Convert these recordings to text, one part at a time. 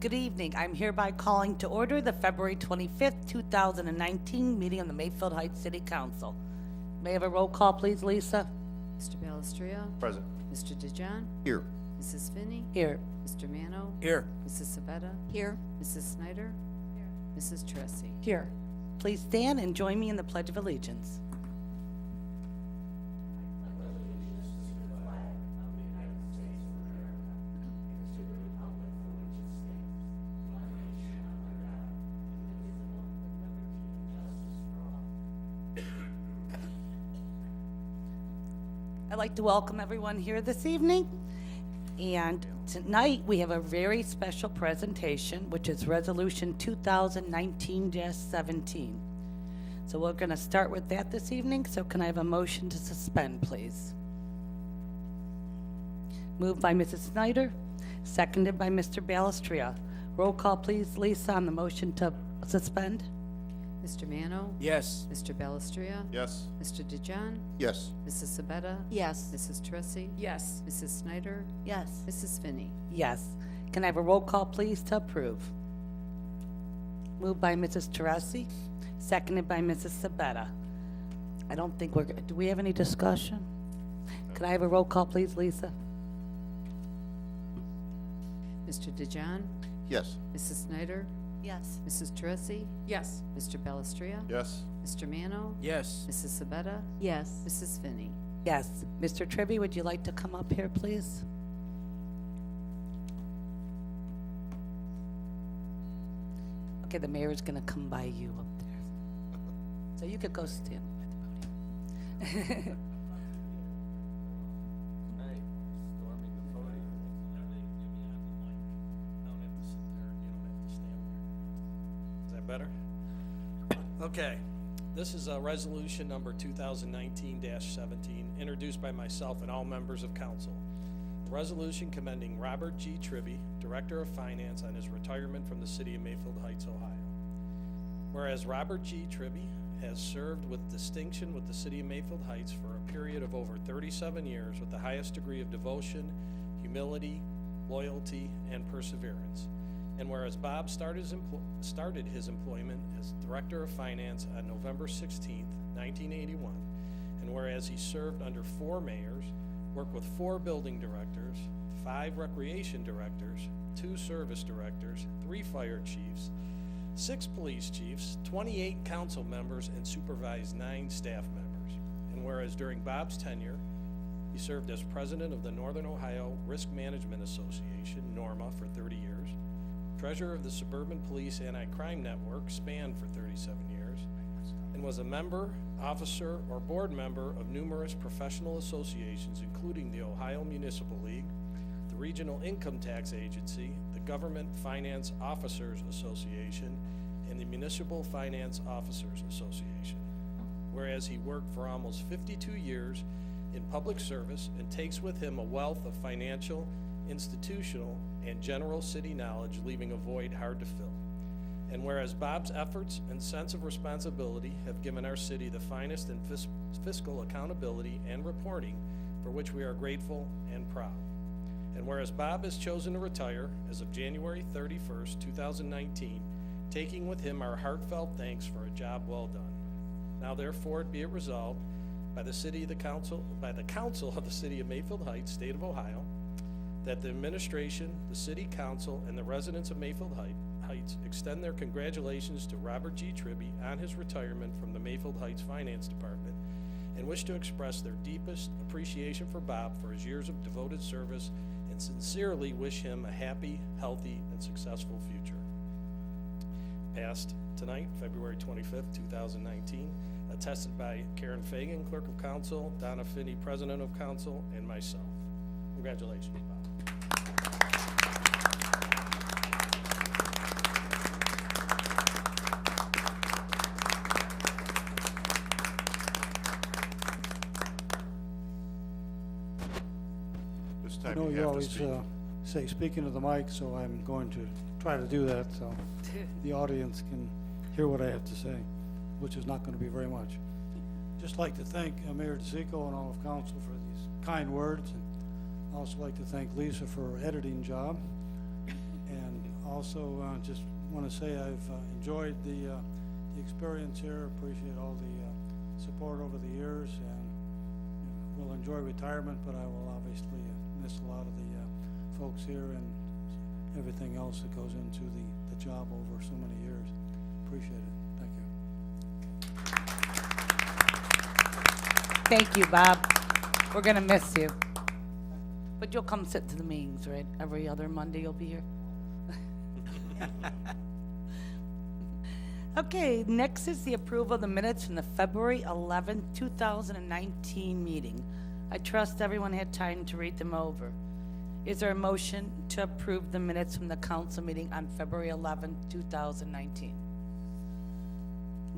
Good evening. I'm hereby calling to order the February 25th, 2019 meeting of the Mayfield Heights City Council. May I have a roll call, please, Lisa? Mr. Balestria. Present. Mr. DeJohn. Here. Mrs. Finney. Here. Mr. Mano. Here. Mrs. Sabetta. Here. Mrs. Snyder. Here. Mrs. Tressi. Here. Please stand and join me in the Pledge of Allegiance. I'd like to welcome everyone here this evening. And tonight we have a very special presentation, which is Resolution 2019-17. So we're going to start with that this evening. So can I have a motion to suspend, please? Moved by Mrs. Snyder, seconded by Mr. Balestria. Roll call, please, Lisa, on the motion to suspend. Mr. Mano. Yes. Mr. Balestria. Yes. Mr. DeJohn. Yes. Mrs. Sabetta. Yes. Mrs. Tressi. Yes. Mrs. Snyder. Yes. Mrs. Finney. Yes. Can I have a roll call, please, to approve? Moved by Mrs. Teresi, seconded by Mrs. Sabetta. I don't think do we have any discussion? Could I have a roll call, please, Lisa? Mr. DeJohn. Yes. Mrs. Snyder. Yes. Mrs. Tressi. Yes. Mr. Balestria. Yes. Mr. Mano. Yes. Mrs. Sabetta. Yes. Mrs. Finney. Yes. Mr. Tribby, would you like to come up here, please? Okay, the mayor's going to come by you up there. So you could go stand by the podium. Is that better? Okay, this is resolution number 2019-17, introduced by myself and all members of council. A resolution commending Robert G. Tribby, Director of Finance, on his retirement from the city of Mayfield Heights, Ohio. Whereas Robert G. Tribby has served with distinction with the city of Mayfield Heights for a period of over 37 years with the highest degree of devotion, humility, loyalty, and perseverance. And whereas Bob started his employment as Director of Finance on November 16, 1981, and whereas he served under 4 mayors, worked with 4 building directors, 5 recreation directors, 2 service directors, 3 fire chiefs, 6 police chiefs, 28 council members, and supervised 9 staff members. And whereas during Bob's tenure, he served as president of the Northern Ohio Risk Management Association, NORMA, for 30 years, treasurer of the Suburban Police Anti-Crime Network, SPAN, for 37 years, and was a member, officer, or board member of numerous professional associations, including the Ohio Municipal League, the Regional Income Tax Agency, the Government Finance Officers Association, and the Municipal Finance Officers Association. Whereas he worked for almost 52 years in public service and takes with him a wealth of financial, institutional, and general city knowledge, leaving a void hard to fill. And whereas Bob's efforts and sense of responsibility have given our city the finest in fiscal accountability and reporting, for which we are grateful and proud. And whereas Bob has chosen to retire as of January 31st, 2019, taking with him our heartfelt thanks for a job well done. Now therefore be it resolved by the council of the city of Mayfield Heights, state of Ohio, that the administration, the city council, and the residents of Mayfield Heights extend their congratulations to Robert G. Tribby on his retirement from the Mayfield Heights Finance Department, and wish to express their deepest appreciation for Bob for his years of devoted service, and sincerely wish him a happy, healthy, and successful future. Passed tonight, February 25th, 2019, attested by Karen Fagan, Clerk of Council, Donna Finney, President of Council, and myself. Congratulations, Bob. I know you always say speaking to the mic, so I'm going to try to do that so the audience can hear what I have to say, which is not going to be very much. Just like to thank Mayor DeSico and all of council for these kind words, and I'd also like to thank Lisa for her editing job, and Also, just want to say I've enjoyed the experience here, appreciate all the support over the years, and will enjoy retirement, but I will obviously miss a lot of the folks here and everything else that goes into the job over so many years. Appreciate it. Thank you. Thank you, Bob. We're gonna miss you. But you'll come sit to the meetings, right? Every other Monday you'll be here? Okay, next is the approval of the minutes from the February 11th, 2019 meeting. I trust everyone had time to read them over. Is there a motion to approve the minutes from the council meeting on February 11th, 2019?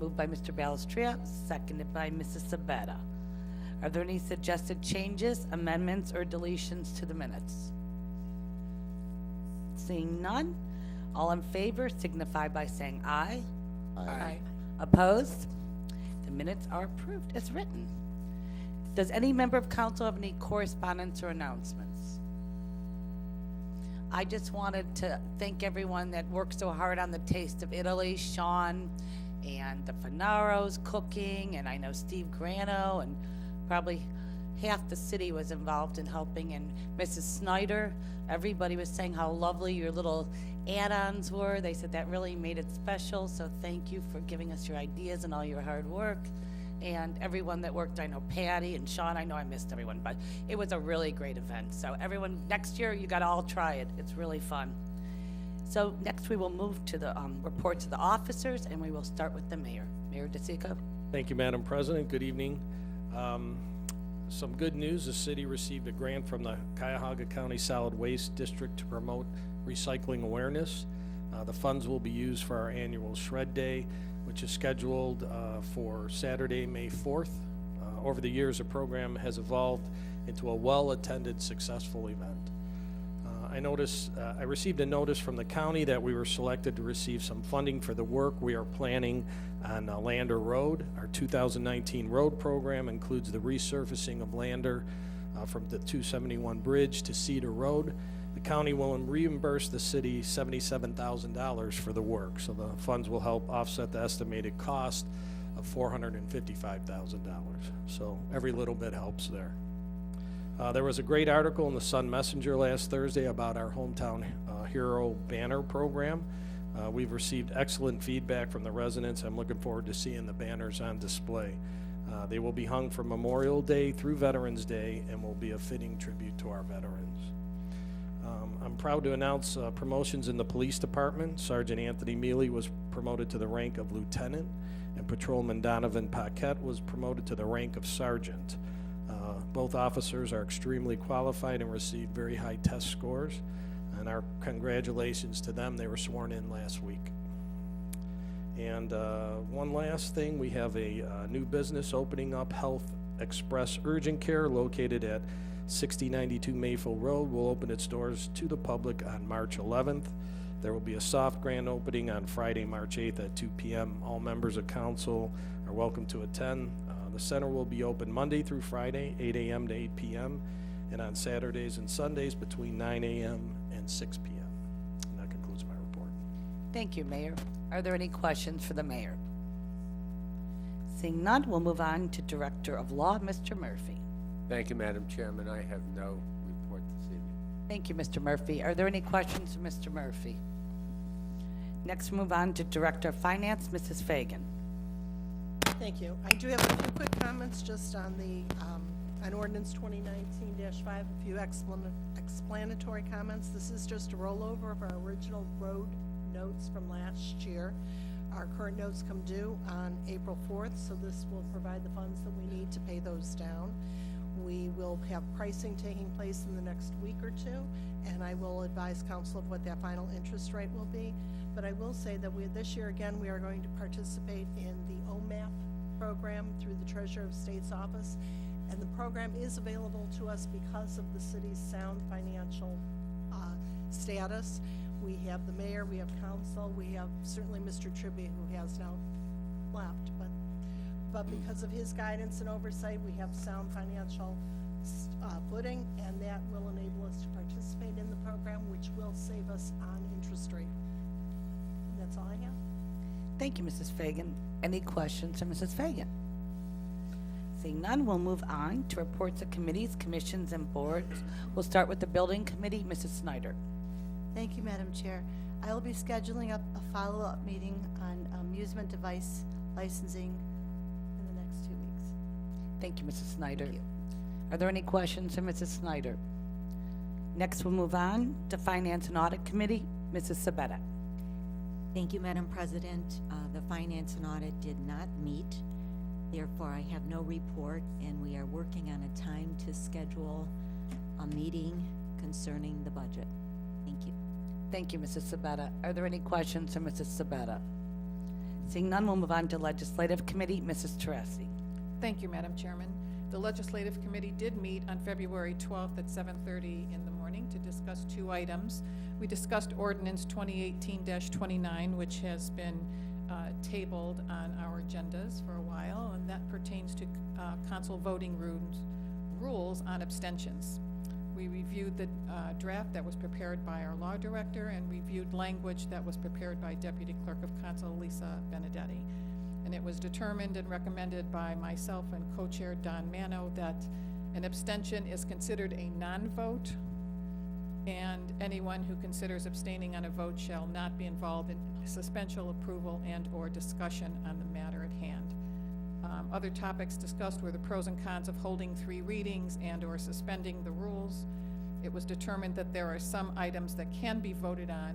Moved by Mr. Balestria, seconded by Mrs. Sabetta. Are there any suggested changes, amendments, or deletions to the minutes? Seeing none, all in favor signify by saying aye. Aye. Opposed? The minutes are approved as written. Does any member of council have any correspondence or announcements? I just wanted to thank everyone that worked so hard on the Taste of Italy, Sean and the Finaros cooking, and I know Steve Grano, and probably half the city was involved in helping, and Mrs. Snyder. Everybody was saying how lovely your little add-ons were. They said that really made it special, so thank you for giving us your ideas and all your hard work. And everyone that worked, I know Patty and Sean, I know I missed everyone, but it was a really great event. So everyone, next year, you gotta all try it. It's really fun. So next we will move to the reports of the officers, and we will start with the mayor. Mayor DeSico. Thank you, Madam President. Good evening. Some good news, the city received a grant from the Cuyahoga County Solid Waste District to promote recycling awareness. The funds will be used for our annual Shred Day, which is scheduled for Saturday, May 4th. Over the years, the program has evolved into a well-attended, successful event. I received a notice from the county that we were selected to receive some funding for the work we are planning on Lander Road. Our 2019 road program includes the resurfacing of Lander from the 271 bridge to Cedar Road. The county will reimburse the city $77,000 for the work, so the funds will help offset the estimated cost of $455,000. So every little bit helps there. There was a great article in the Sun Messenger last Thursday about our Hometown Hero banner program. We've received excellent feedback from the residents. I'm looking forward to seeing the banners on display. They will be hung from Memorial Day through Veterans Day and will be a fitting tribute to our veterans. I'm proud to announce promotions in the police department. Sergeant Anthony Mealy was promoted to the rank of lieutenant, and Patrolman Donovan Paquette was promoted to the rank of sergeant. Both officers are extremely qualified and received very high test scores, and our congratulations to them. They were sworn in last week. And one last thing, we have a new business opening up, Health Express Urgent Care, located at 6092 Mayfield Road. Will open its doors to the public on March 11th. There will be a soft grand opening on Friday, March 8th at 2 p.m. All members of council are welcome to attend. The center will be open Monday through Friday, 8 a.m. to 8 p.m., and on Saturdays and Sundays between 9 a.m. and 6 p.m. And that concludes my report. Thank you, Mayor. Are there any questions for the mayor? Seeing none, we'll move on to Director of Law, Mr. Murphy. Thank you, Madam Chairman. I have no report this evening. Thank you, Mr. Murphy. Are there any questions for Mr. Murphy? Next, move on to Director of Finance, Mrs. Fagan. Thank you. I do have a few quick comments just on on ordinance 2019-5, a few explanatory comments. This is just a rollover of our original road notes from last year. Our current notes come due on April 4th, so this will provide the funds that we need to pay those down. We will have pricing taking place in the next week or two, and I will advise council of what that final interest rate will be. But I will say that this year, again, we are going to participate in the OMAP program through the Treasurer of State's office. And the program is available to us because of the city's sound financial status. We have the mayor, we have council, we have certainly Mr. Tribby, who has now left. But because of his guidance and oversight, we have sound financial footing, and that will enable us to participate in the program, which will save us on interest rate. And that's all I have. Thank you, Mrs. Fagan. Any questions for Mrs. Fagan? Seeing none, we'll move on to reports of committees, commissions, and boards. We'll start with the Building Committee. Mrs. Snyder. Thank you, Madam Chair. I will be scheduling up a follow-up meeting on amusement device licensing in the next 2 weeks. Thank you, Mrs. Snyder. Are there any questions for Mrs. Snyder? Next, we'll move on to Finance and Audit Committee. Mrs. Sabetta. Thank you, Madam President. The Finance and Audit did not meet. Therefore, I have no report, and we are working on a time to schedule a meeting concerning the budget. Thank you. Thank you, Mrs. Sabetta. Are there any questions for Mrs. Sabetta? Seeing none, we'll move on to Legislative Committee. Mrs. Teresi. Thank you, Madam Chairman. The Legislative Committee did meet on February 12th at 7:30 in the morning to discuss 2 items. We discussed Ordinance 2018-29, which has been tabled on our agendas for a while, and that pertains to council voting rules on abstentions. We reviewed the draft that was prepared by our law director and reviewed language that was prepared by Deputy Clerk of Council Lisa Benedetti. And it was determined and recommended by myself and co-chair Don Mano that an abstention is considered a non-vote, and anyone who considers abstaining on a vote shall not be involved in suspension, approval, and/or discussion on the matter at hand. Other topics discussed were the pros and cons of holding 3 readings and/or suspending the rules. It was determined that there are some items that can be voted on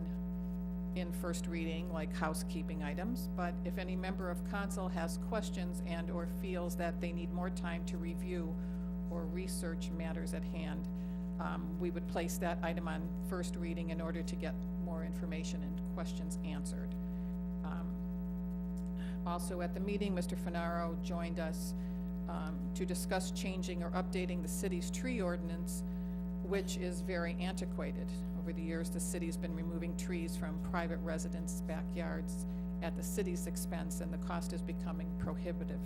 in first reading, like housekeeping items, but if any member of council has questions and/or feels that they need more time to review or research matters at hand, we would place that item on first reading in order to get more information and questions answered. Also at the meeting, Mr. Finaro joined us to discuss changing or updating the city's tree ordinance, which is very antiquated. Over the years, the city's been removing trees from private residents' backyards at the city's expense, and the cost is becoming prohibitive.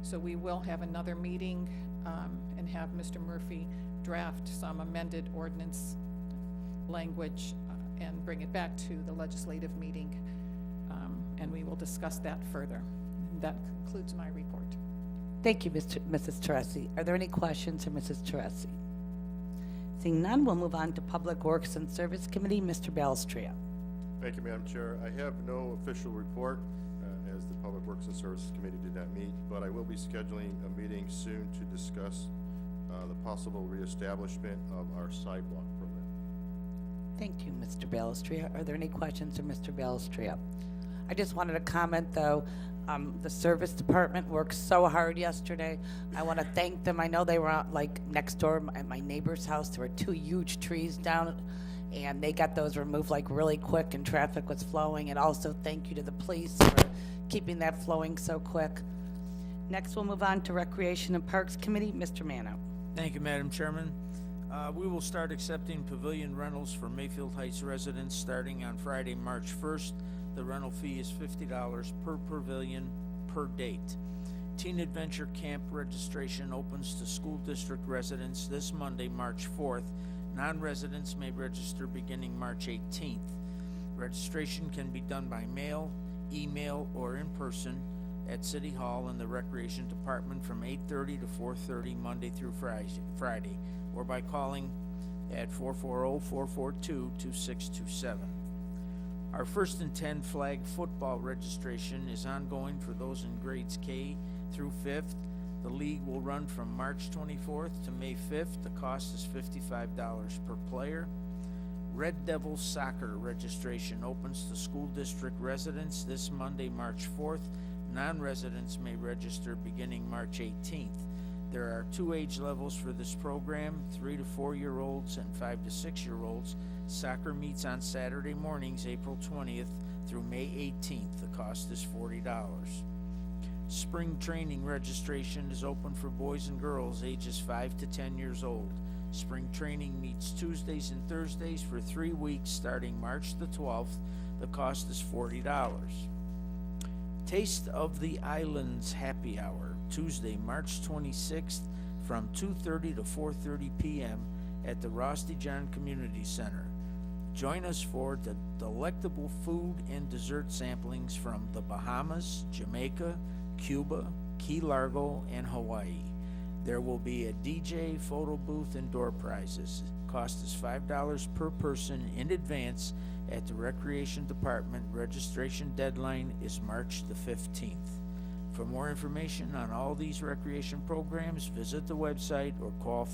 So we will have another meeting and have Mr. Murphy draft some amended ordinance language and bring it back to the legislative meeting, and we will discuss that further. That concludes my report. Thank you, Mrs. Teresi. Are there any questions for Mrs. Teresi? Seeing none, we'll move on to Public Works and Service Committee. Mr. Balestria. Thank you, Madam Chair. I have no official report as the Public Works and Services Committee did not meet, but I will be scheduling a meeting soon to discuss the possible reestablishment of our sidewalk program. Thank you, Mr. Balestria. Are there any questions for Mr. Balestria? I just wanted to comment, though, the service department worked so hard yesterday. I want to thank them. I know they were out, like next door at my neighbor's house. There were 2 huge trees down, and they got those removed like really quick, and traffic was flowing. And also thank you to the police for keeping that flowing so quick. Next, we'll move on to Recreation and Parks Committee. Mr. Mano. Thank you, Madam Chairman. We will start accepting pavilion rentals for Mayfield Heights residents starting on Friday, March 1st. The rental fee is $50 per pavilion per date. Teen Adventure Camp registration opens to school district residents this Monday, March 4th. Non-residents may register beginning March 18th. Registration can be done by mail, email, or in person at City Hall in the Recreation Department from 8:30 to 4:30 Monday through Friday, or by calling at 440-442-2627. Our 1st and 10 flag football registration is ongoing for those in grades K through 5th. The league will run from March 24th to May 5th. The cost is $55 per player. Red Devils soccer registration opens to school district residents this Monday, March 4th. Non-residents may register beginning March 18th. There are 2 age levels for this program, 3 to 4-year-olds and 5 to 6-year-olds. Soccer meets on Saturday mornings, April 20th through May 18th. The cost is $40. Spring training registration is open for boys and girls ages 5 to 10 years old. Spring training meets Tuesdays and Thursdays for 3 weeks starting March the 12th. The cost is $40. Taste of the Islands Happy Hour, Tuesday, March 26th from 2:30 to 4:30 p.m. at the Rusty John Community Center. Join us for the delectable food and dessert samplings from the Bahamas, Jamaica, Cuba, Key Largo, and Hawaii. There will be a DJ, photo booth, and door prizes. Cost is $5 per person in advance at the Recreation Department. Registration deadline is March the 15th. For more information on all these recreation programs, visit the website or call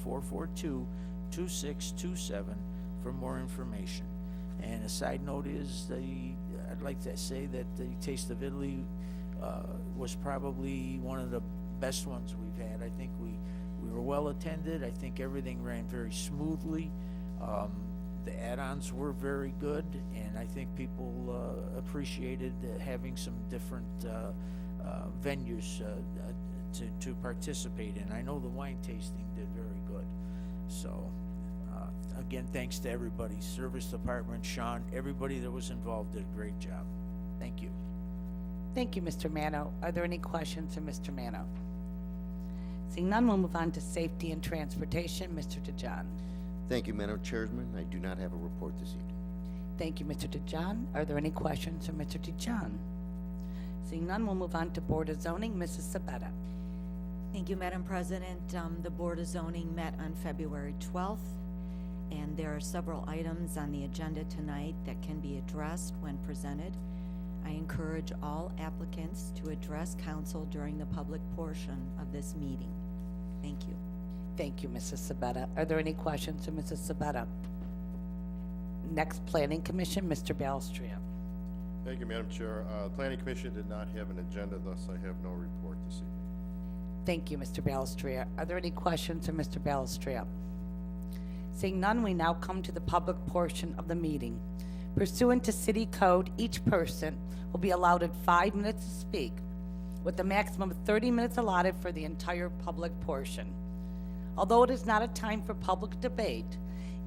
440-442-2627 for more information. And a side note is I'd like to say that the Taste of Italy was probably one of the best ones we've had. I think we were well attended. I think everything ran very smoothly. The add-ons were very good, and I think people appreciated having some different venues to participate in. I know the wine tasting did very good. So, again, thanks to everybody, Service Department, Sean, everybody that was involved did a great job. Thank you. Thank you, Mr. Mano. Are there any questions for Mr. Mano? Seeing none, we'll move on to Safety and Transportation. Mr. DeJohn. Thank you, Madam Chairman. I do not have a report this evening. Thank you, Mr. DeJohn. Are there any questions for Mr. DeJohn? Seeing none, we'll move on to Board of Zoning. Mrs. Sabetta. Thank you, Madam President. The Board of Zoning met on February 12th, and there are several items on the agenda tonight that can be addressed when presented. I encourage all applicants to address council during the public portion of this meeting. Thank you. Thank you, Mrs. Sabetta. Are there any questions for Mrs. Sabetta? Next, Planning Commission, Mr. Balestria. Thank you, Madam Chair. Planning Commission did not have an agenda, thus I have no report this evening. Thank you, Mr. Balestria. Are there any questions for Mr. Balestria? Seeing none, we now come to the public portion of the meeting. Pursuant to City Code, each person will be allowed 5 minutes to speak, with a maximum of 30 minutes allotted for the entire public portion. Although it is not a time for public debate,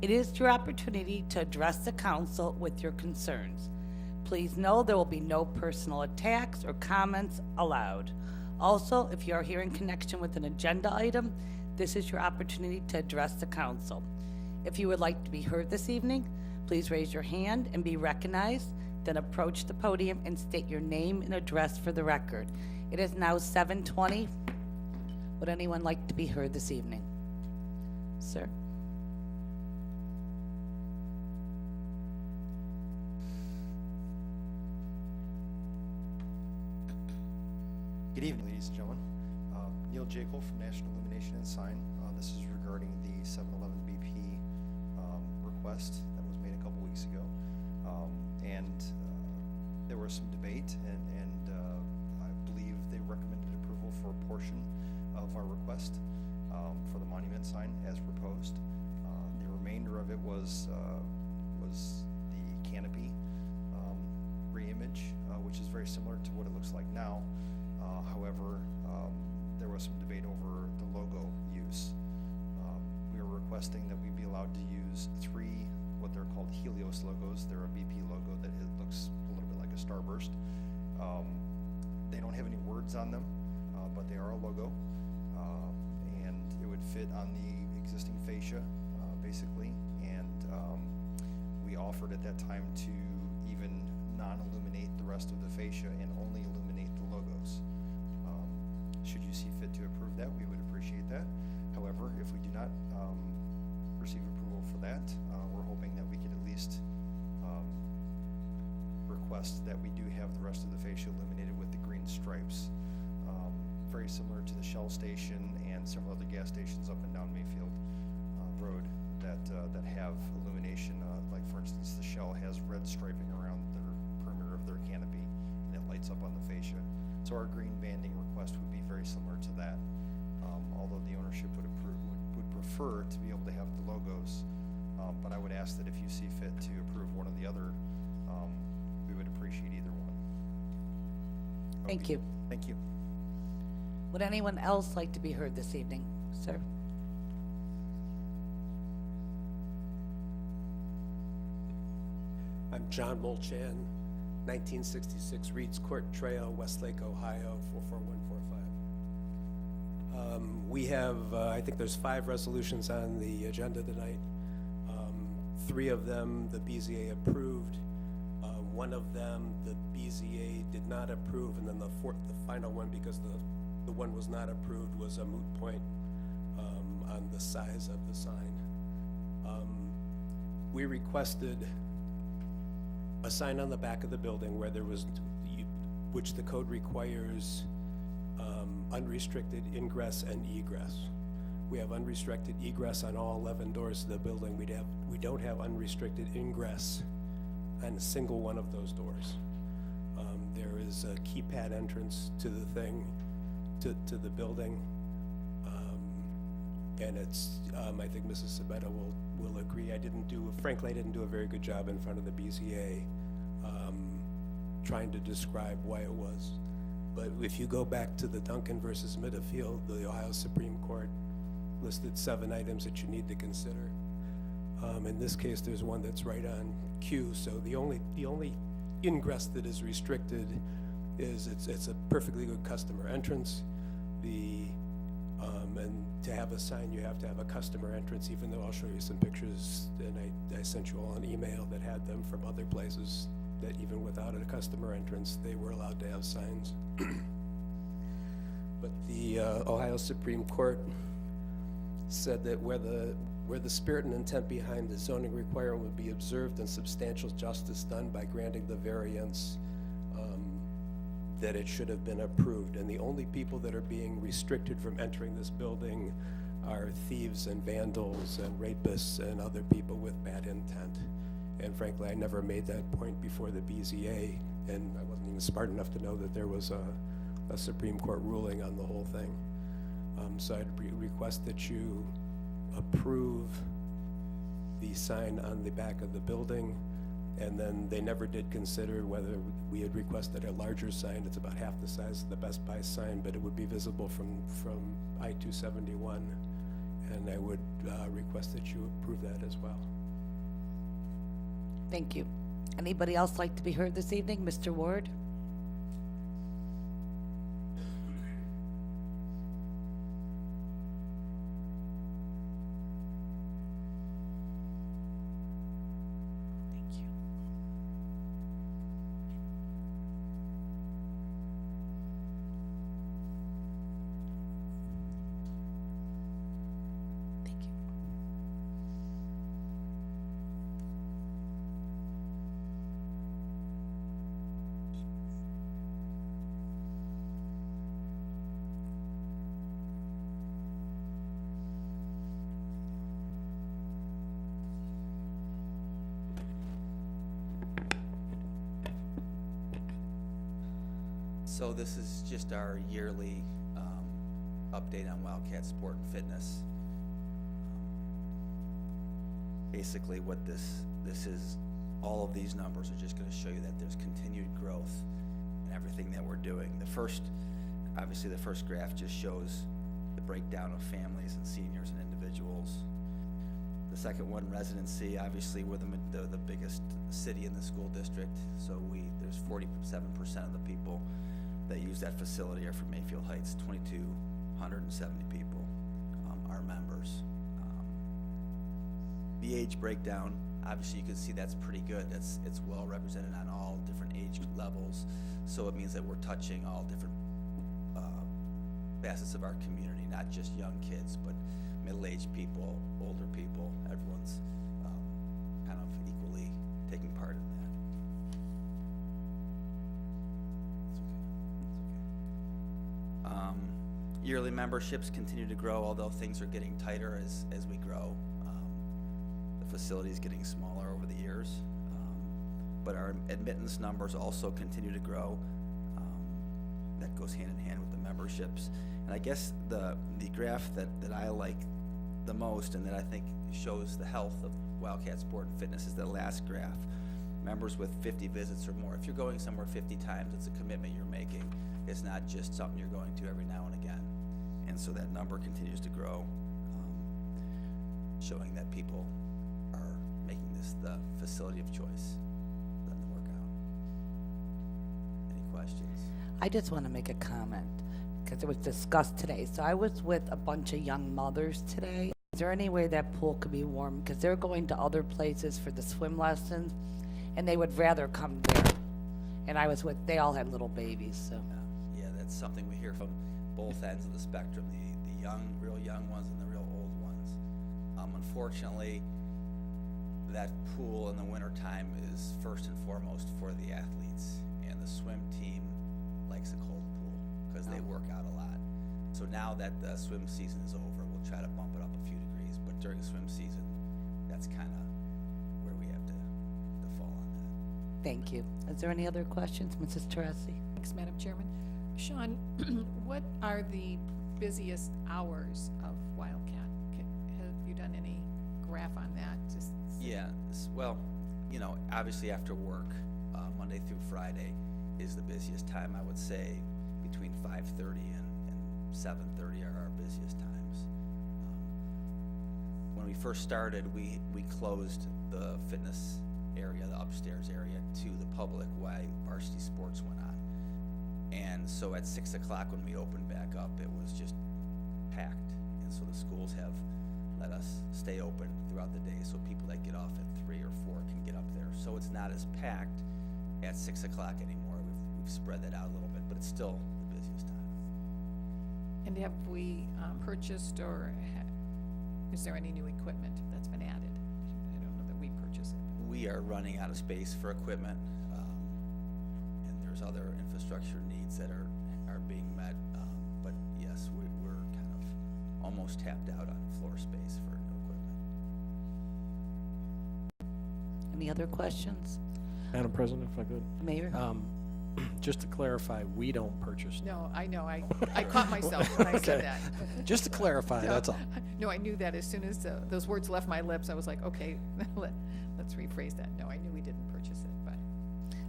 it is your opportunity to address the council with your concerns. Please know there will be no personal attacks or comments allowed. Also, if you are here in connection with an agenda item, this is your opportunity to address the council. If you would like to be heard this evening, please raise your hand and be recognized, then approach the podium and state your name and address for the record. It is now 7:20. Would anyone like to be heard this evening? Sir? Good evening, ladies and gentlemen. Neil Jekyll from National Illumination and Sign. This is regarding the 7-Eleven BP request that was made a couple weeks ago. There was some debate, and I believe they recommended approval for a portion of our request for the monument sign as proposed. The remainder of it was the canopy re-image, which is very similar to what it looks like now. However, there was some debate over the logo use. We were requesting that we be allowed to use 3 what they're called Helios logos. They're a BP logo that looks a little bit like a starburst. They don't have any words on them, but they are a logo, and it would fit on the existing fascia, basically. And we offered at that time to even non-illuminate the rest of the fascia and only illuminate the logos. Should you see fit to approve that, we would appreciate that. However, if we do not receive approval for that, we're hoping that we could at least request that we do have the rest of the fascia illuminated with the green stripes. Very similar to the Shell station and several other gas stations up and down Mayfield Road that have illumination. Like for instance, the Shell has red striping around their perimeter of their canopy, and it lights up on the fascia. So our green banding request would be very similar to that. Although the ownership would prefer to be able to have the logos, but I would ask that if you see fit to approve one or the other, we would appreciate either one. Thank you. Thank you. Would anyone else like to be heard this evening, sir? I'm John Molchan, 1966 Reeds Court Trail, Westlake, Ohio, 44145. We have, I think there's 5 resolutions on the agenda tonight. 3 of them the BZA approved. One of them the BZA did not approve, and then the final one, because the one was not approved, was a moot point on the size of the sign. We requested a sign on the back of the building where there was, which the code requires unrestricted ingress and egress. We have unrestricted egress on all 11 doors of the building. We don't have unrestricted ingress on a single one of those doors. There is a keypad entrance to the thing, to the building. And it's, I think Mrs. Sabetta will agree. Frankly, I didn't do a very good job in front of the BZA trying to describe why it was. But if you go back to the Duncan versus Middlefield, the Ohio Supreme Court listed 7 items that you need to consider. In this case, there's one that's right on cue. So the only ingress that is restricted is it's a perfectly good customer entrance. And to have a sign, you have to have a customer entrance, even though I'll show you some pictures, and I sent you all an email that had them from other places that even without a customer entrance, they were allowed to have signs. But the Ohio Supreme Court said that where the spirit and intent behind the zoning requirement would be observed and substantial justice done by granting the variance, that it should have been approved. And the only people that are being restricted from entering this building are thieves and vandals and rapists and other people with bad intent. And frankly, I never made that point before the BZA, and I wasn't even smart enough to know that there was a Supreme Court ruling on the whole thing. So I'd request that you approve the sign on the back of the building. And then they never did consider whether we had requested a larger sign. It's about half the size of the Best Buy sign, but it would be visible from I-271. And I would request that you approve that as well. Thank you. Anybody else like to be heard this evening? Mr. Ward? So this is just our yearly update on Wildcat Sport and Fitness. Basically what this is, all of these numbers are just going to show you that there's continued growth in everything that we're doing. Obviously the first graph just shows the breakdown of families and seniors and individuals. The second one, residency, obviously we're the biggest city in the school district, so there's 47% of the people that use that facility are from Mayfield Heights. 2,270 people are members. The age breakdown, obviously you can see that's pretty good. It's well represented on all different age levels, so it means that we're touching all different facets of our community, not just young kids, but middle-aged people, older people. Everyone's kind of equally taking part in that. Yearly memberships continue to grow, although things are getting tighter as we grow. The facility is getting smaller over the years, but our admittance numbers also continue to grow. That goes hand in hand with the memberships. And I guess the graph that I like the most and that I think shows the health of Wildcat Sport and Fitness is the last graph. Members with 50 visits or more. If you're going somewhere 50 times, it's a commitment you're making. It's not just something you're going to every now and again. And so that number continues to grow, showing that people are making this the facility of choice for them to work out. Any questions? I just want to make a comment, because it was discussed today. So I was with a bunch of young mothers today. Is there any way that pool could be warm? Because they're going to other places for the swim lessons, and they would rather come there. And I was with, they all had little babies, so. Yeah, that's something we hear from both ends of the spectrum, the young, real young ones and the real old ones. Unfortunately, that pool in the wintertime is first and foremost for the athletes, and the swim team likes a cold pool because they work out a lot. So now that the swim season is over, we'll try to bump it up a few degrees, but during swim season, that's kind of where we have to fall on that. Thank you. Is there any other questions, Mrs. Teresi? Thanks, Madam Chairman. Sean, what are the busiest hours of Wildcat? Have you done any graph on that? Yeah, well, you know, obviously after work, Monday through Friday is the busiest time. I would say between 5:30 and 7:30 are our busiest times. When we first started, we closed the fitness area, the upstairs area, to the public while varsity sports went on. And so at 6 o'clock when we opened back up, it was just packed. And so the schools have let us stay open throughout the day so people that get off at 3 or 4 can get up there. So it's not as packed at 6 o'clock anymore. We've spread that out a little bit, but it's still the busiest time. And have we purchased or is there any new equipment that's been added? I don't know that we purchased it. We are running out of space for equipment, and there's other infrastructure needs that are being met. But yes, we're kind of almost tapped out on floor space for new equipment. Any other questions? Madam President, if I could. Mayor? Just to clarify, we don't purchase. No, I know, I caught myself when I said Okay. that. Just to clarify, that's all. No, I knew that as soon as those words left my lips, I was like, okay, let's rephrase that. No, I knew we didn't purchase it, but.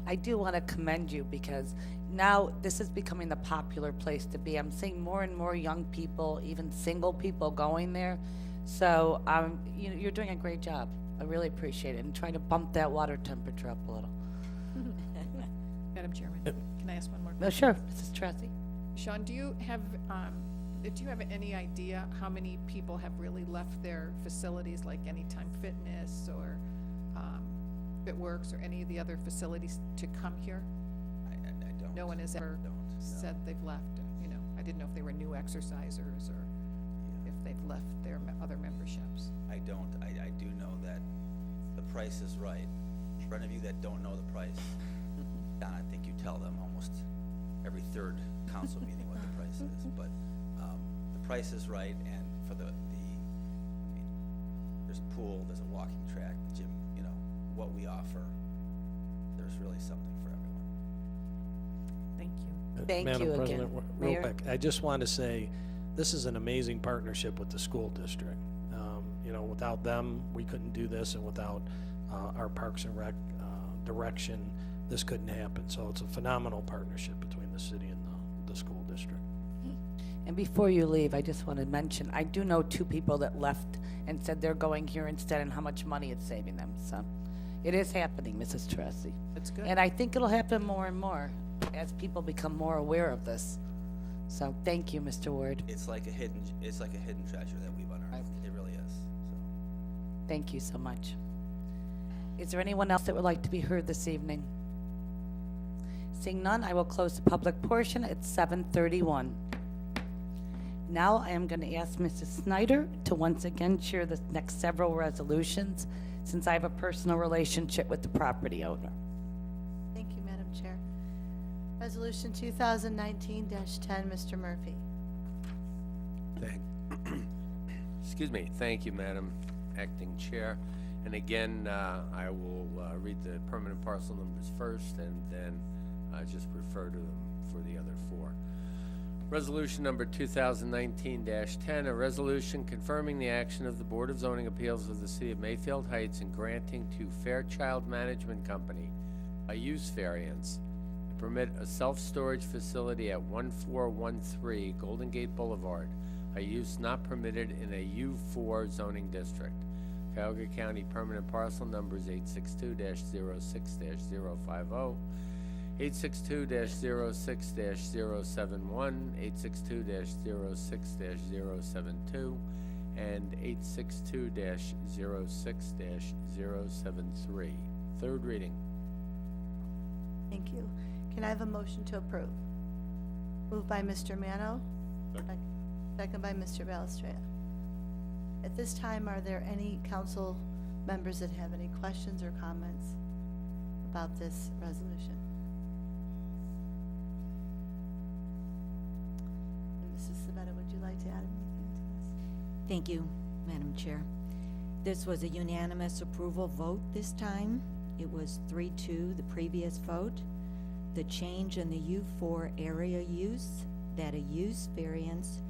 I do want to commend you because now this is becoming the popular place to be. I'm seeing more and more young people, even single people going there. So you're doing a great job. I really appreciate it, and trying to bump that water temperature up a little. Madam Chairman, can I ask one more No, question? sure, Mrs. Tracy. Sean, do you have any idea how many people have really left their facilities, like Anytime Fitness or FitWorks or any of the other facilities to come here? I don't. No one has ever No. said they've left, you know. I didn't know if they were new exercisers or if they've left their other memberships. I don't. I do know that the price is right. For any of you that don't know the price, Don, I think you tell them almost every third council meeting what the price is. But the price is right, and for I mean, there's a pool, there's a walking track, the gym, you know, what we offer, there's really something for everyone. Thank you. Thank Madam you President, again. real Mayor? quick, I just want to say, this is an amazing partnership with the school district. You know, without them, we couldn't do this, and without our Parks and Rec direction, this couldn't happen. So it's a phenomenal partnership between the city and the school district. And before you leave, I just want to mention, I do know 2 people that left and said they're going here instead and how much money it's saving them. So it is happening, Mrs. Tracy. That's good. And I think it'll happen more and more as people become more aware of this. So thank you, Mr. Ward. It's like a hidden treasure that we've unearthed. It really is. So. Thank you so much. Is there anyone else that would like to be heard this evening? Seeing none, I will close the public portion at 7:31. Now I am going to ask Mrs. Snyder to once again chair the next several resolutions, since I have a personal relationship with the property owner. Thank you, Madam Chair. Resolution 2019-10, Mr. Murphy. Excuse me. Thank you, Madam Acting Chair. And again, I will read the permanent parcel numbers first, and then just refer to them for the other 4. Resolution number 2019-10, a resolution confirming the action of the Board of Zoning Appeals of the City of Mayfield Heights and granting to Fairchild Management Company a use variance to permit a self-storage facility at 1413 Golden Gate Boulevard, a use not permitted in a U4 zoning district. Cuyahoga County permanent parcel numbers 862-06-050 862-06-071, 862-06-072, and 862-06-073. Third reading. Thank you. Can I have a motion to approve? Moved by Mr. Mano. Second by Mr. Balestria. At this time, are there any council members that have any questions or comments about this resolution? And Mrs. Sabetta, would you like to add anything to this? Thank you, Madam Chair. This was a unanimous approval vote this time. It was 3-2 the previous vote. The change in the U4 area use, that a use variance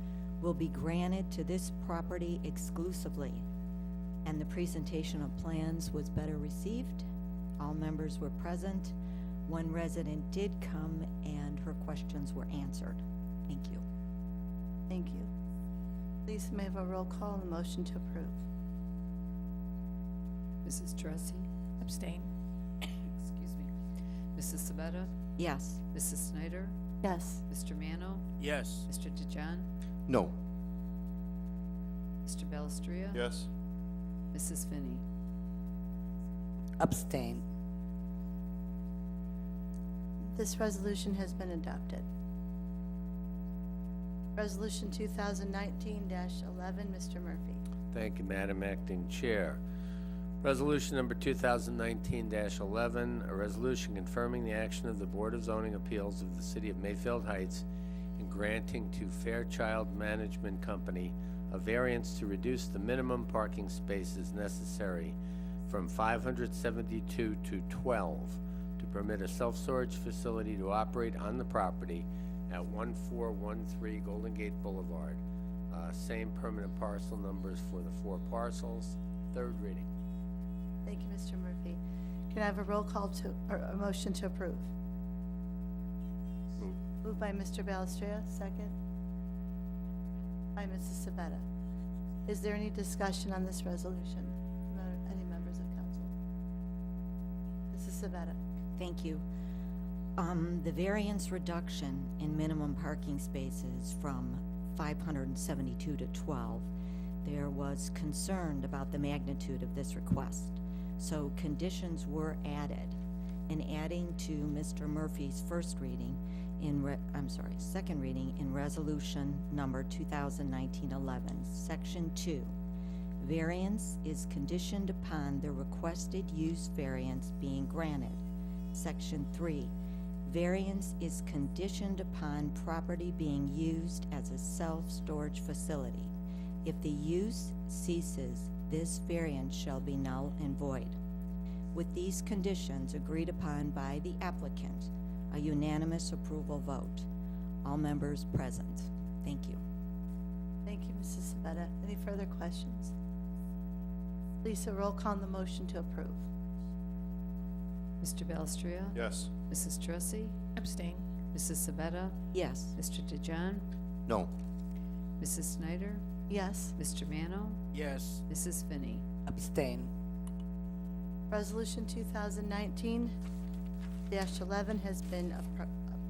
will be granted to this property exclusively. And the presentation of plans was better received. All members were present. One resident did come and her questions were answered. Thank you. Thank you. Please may I have a roll call on the motion to approve? Mrs. Teresi? Abstain. Excuse me. Mrs. Sabetta? Yes. Mrs. Snyder? Yes. Mr. Mano? Yes. Mr. DeJohn? No. Mr. Balestria? Yes. Mrs. Finney? Abstain. This resolution has been adopted. Resolution 2019-11, Mr. Murphy. Thank you, Madam Acting Chair. Resolution number 2019-11, a resolution confirming the action of the Board of Zoning Appeals of the City of Mayfield Heights in granting to Fairchild Management Company a variance to reduce the minimum parking spaces necessary from 572 to 12 to permit a self-storage facility to operate on the property at 1413 Golden Gate Boulevard. Same permanent parcel numbers for the 4 parcels. Third reading. Thank you, Mr. Murphy. Can I have a roll call to, or a motion to approve? Move. Moved by Mr. Balestria, second by Mrs. Sabetta. Is there any discussion on this resolution from any members of council? Mrs. Sabetta. Thank you. The variance reduction in minimum parking spaces from 572 to 12, there was concern about the magnitude of this request. So conditions were added. In adding to Mr. Murphy's second reading in resolution number 2019-11, section 2. Variance is conditioned upon the requested use variance being granted. Section 3. Variance is conditioned upon property being used as a self-storage facility. If the use ceases, this variance shall be null and void. With these conditions agreed upon by the applicant, a unanimous approval vote. All members present. Thank you. Thank you, Mrs. Sabetta. Any further questions? Lisa, roll call on the motion to approve. Mr. Balestria? Yes. Mrs. Teresi? Abstain. Mrs. Sabetta? Yes. Mr. DeJohn? No. Mrs. Snyder? Yes. Mr. Mano? Yes. Mrs. Finney? Abstain. Resolution 2019-11 has been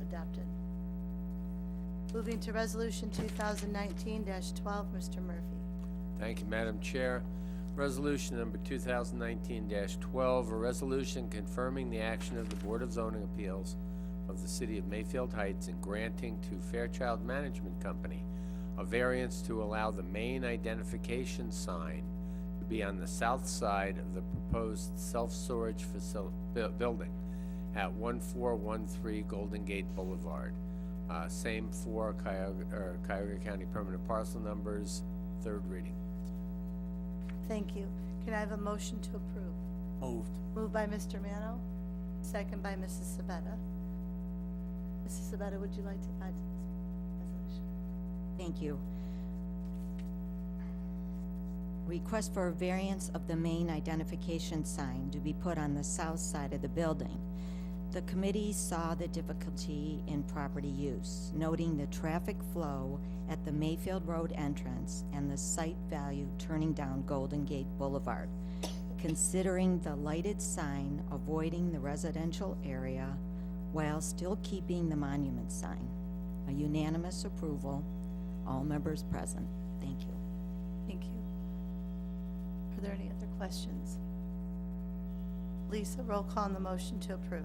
adopted. Moving to Resolution 2019-12, Mr. Murphy. Thank you, Madam Chair. Resolution number 2019-12, a resolution confirming the action of the Board of Zoning Appeals of the City of Mayfield Heights in granting to Fairchild Management Company a variance to allow the main identification sign to be on the south side of the proposed self-storage building at 1413 Golden Gate Boulevard. Same 4 Cuyahoga County permanent parcel numbers. Third reading. Thank you. Can I have a motion to approve? Moved. Moved by Mr. Mano, second by Mrs. Sabetta. Mrs. Sabetta, would you like to add to this resolution? Thank you. Request for a variance of the main identification sign to be put on the south side of the building. The committee saw the difficulty in property use, noting the traffic flow at the Mayfield Road entrance and the site value turning down Golden Gate Boulevard. Considering the lighted sign avoiding the residential area while still keeping the monument sign. A unanimous approval, all members present. Thank you. Thank you. Are there any other questions? Lisa, roll call on the motion to approve.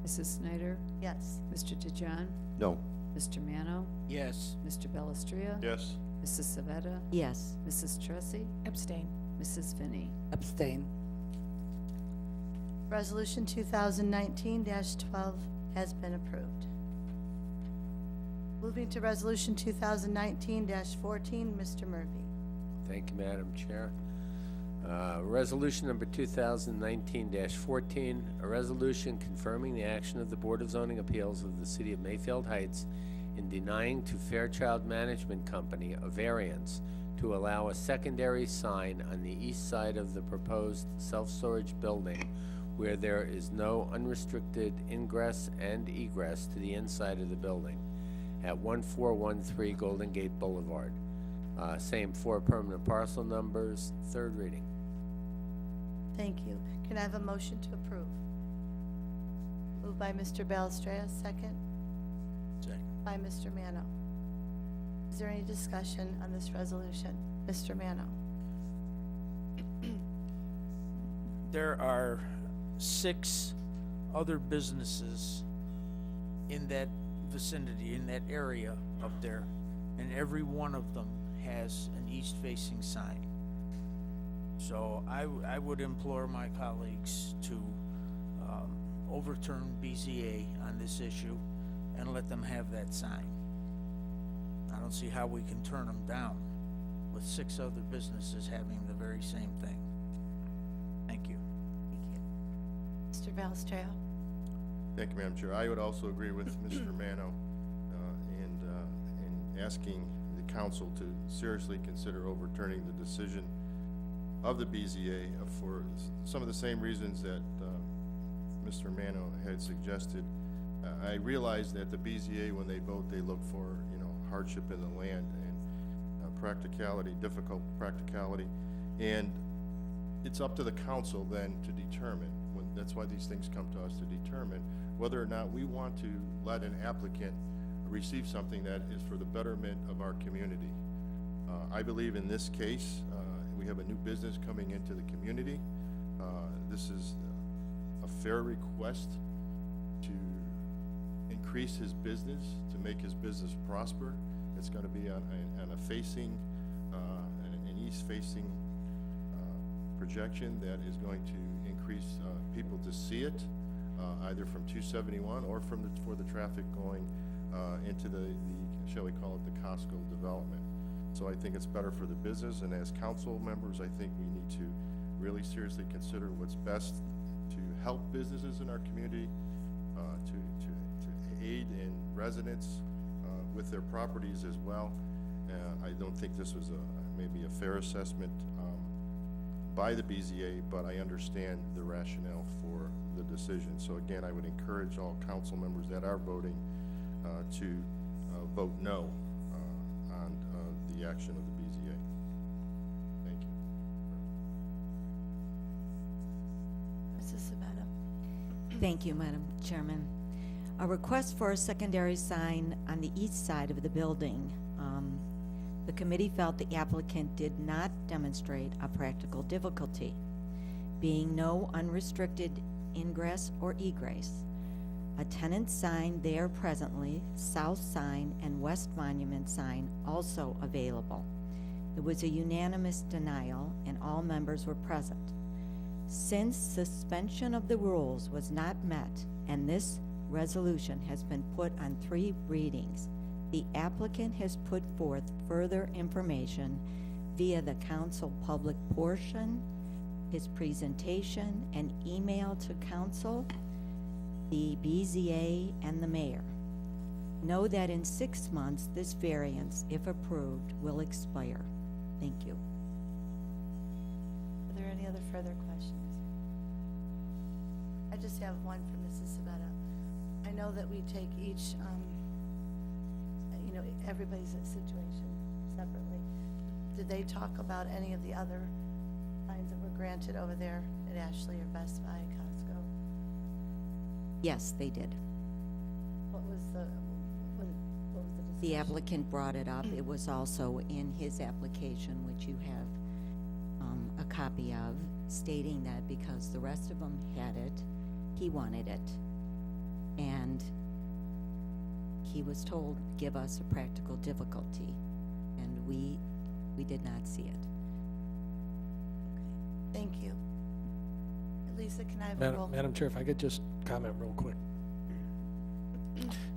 Mrs. Snyder? Yes. Mr. DeJohn? No. Mr. Mano? Yes. Mr. Belistria? Yes. Mrs. Savetta? Yes. Mrs. Tressi? Abstain. Mrs. Finney? Abstain. Resolution 2019-12 has been approved. Moving to Resolution 2019-14, Mr. Murphy. Thank you, Madam Chair. Resolution number 2019-14, a resolution confirming the action of the Board of Zoning Appeals of the City of Mayfield Heights in denying to Fairchild Management Company a variance to allow a secondary sign on the east side of the proposed self-storage building where there is no unrestricted ingress and egress to the inside of the building at 1413 Golden Gate Boulevard. Same four permanent parcel numbers, third reading. Thank you. Can I have a motion to approve? Moved by Mr. Belistria, second Second. by Mr. Mano. Is there any discussion on this resolution? Mr. Mano? There are 6 other businesses in that vicinity, in that area up there, and every one of them has an east-facing sign. So I would implore my colleagues to overturn BZA on this issue and let them have that sign. I don't see how we can turn them down with 6 other businesses having the very same thing. Thank you. Thank you. Mr. Belistria? Thank you, Madam Chair. I would also agree with Mr. Mano in asking the council to seriously consider overturning the decision of the BZA for some of the same reasons that Mr. Mano had suggested. I realize that the BZA, when they vote, they look for, hardship in the land and practicality, difficult practicality, and it's up to the council then to determine, that's why these things come to us, to determine whether or not we want to let an applicant receive something that is for the betterment of our community. I believe in this case, we have a new business coming into the community. This is a fair request to increase his business, to make his business prosper. It's going to be on a facing, an east-facing projection that is going to increase people to see it, either from 271 or for the traffic going into the, shall we call it, the Costco development. So I think it's better for the business, and as council members, I think we need to really seriously consider what's best to help businesses in our community, to aid in residents with their properties as well. I don't think this was maybe a fair assessment by the BZA, but I understand the rationale for the decision. So again, I would encourage all council members that are voting to vote no on the action of the BZA. Thank you. Mrs. Sabetta? Thank you, Madam Chairman. A request for a secondary sign on the east side of the building. The committee felt the applicant did not demonstrate a practical difficulty, being no unrestricted ingress or egress. A tenant sign there presently, south sign and west monument sign also available. It was a unanimous denial and all members were present. Since suspension of the rules was not met and this resolution has been put on 3 readings, the applicant has put forth further information via the council public portion, his presentation, and email to council, the BZA, and the mayor. Know that in 6 months, this variance, if approved, will expire. Thank you. Are there any other further questions? I just have one for Mrs. Sabetta. I know that we take each, everybody's situation separately. Did they talk about any of the other signs that were granted over there at Ashley or Best Buy, Costco? Yes, they did. What was the discussion? The applicant brought it up. It was also in his application, which you have a copy of, stating that because the rest of them had it, he wanted it. And he was told, give us a practical difficulty, and we did not see it. Thank you. Lisa, can I have a roll? Madam Chair, if I could just comment real quick.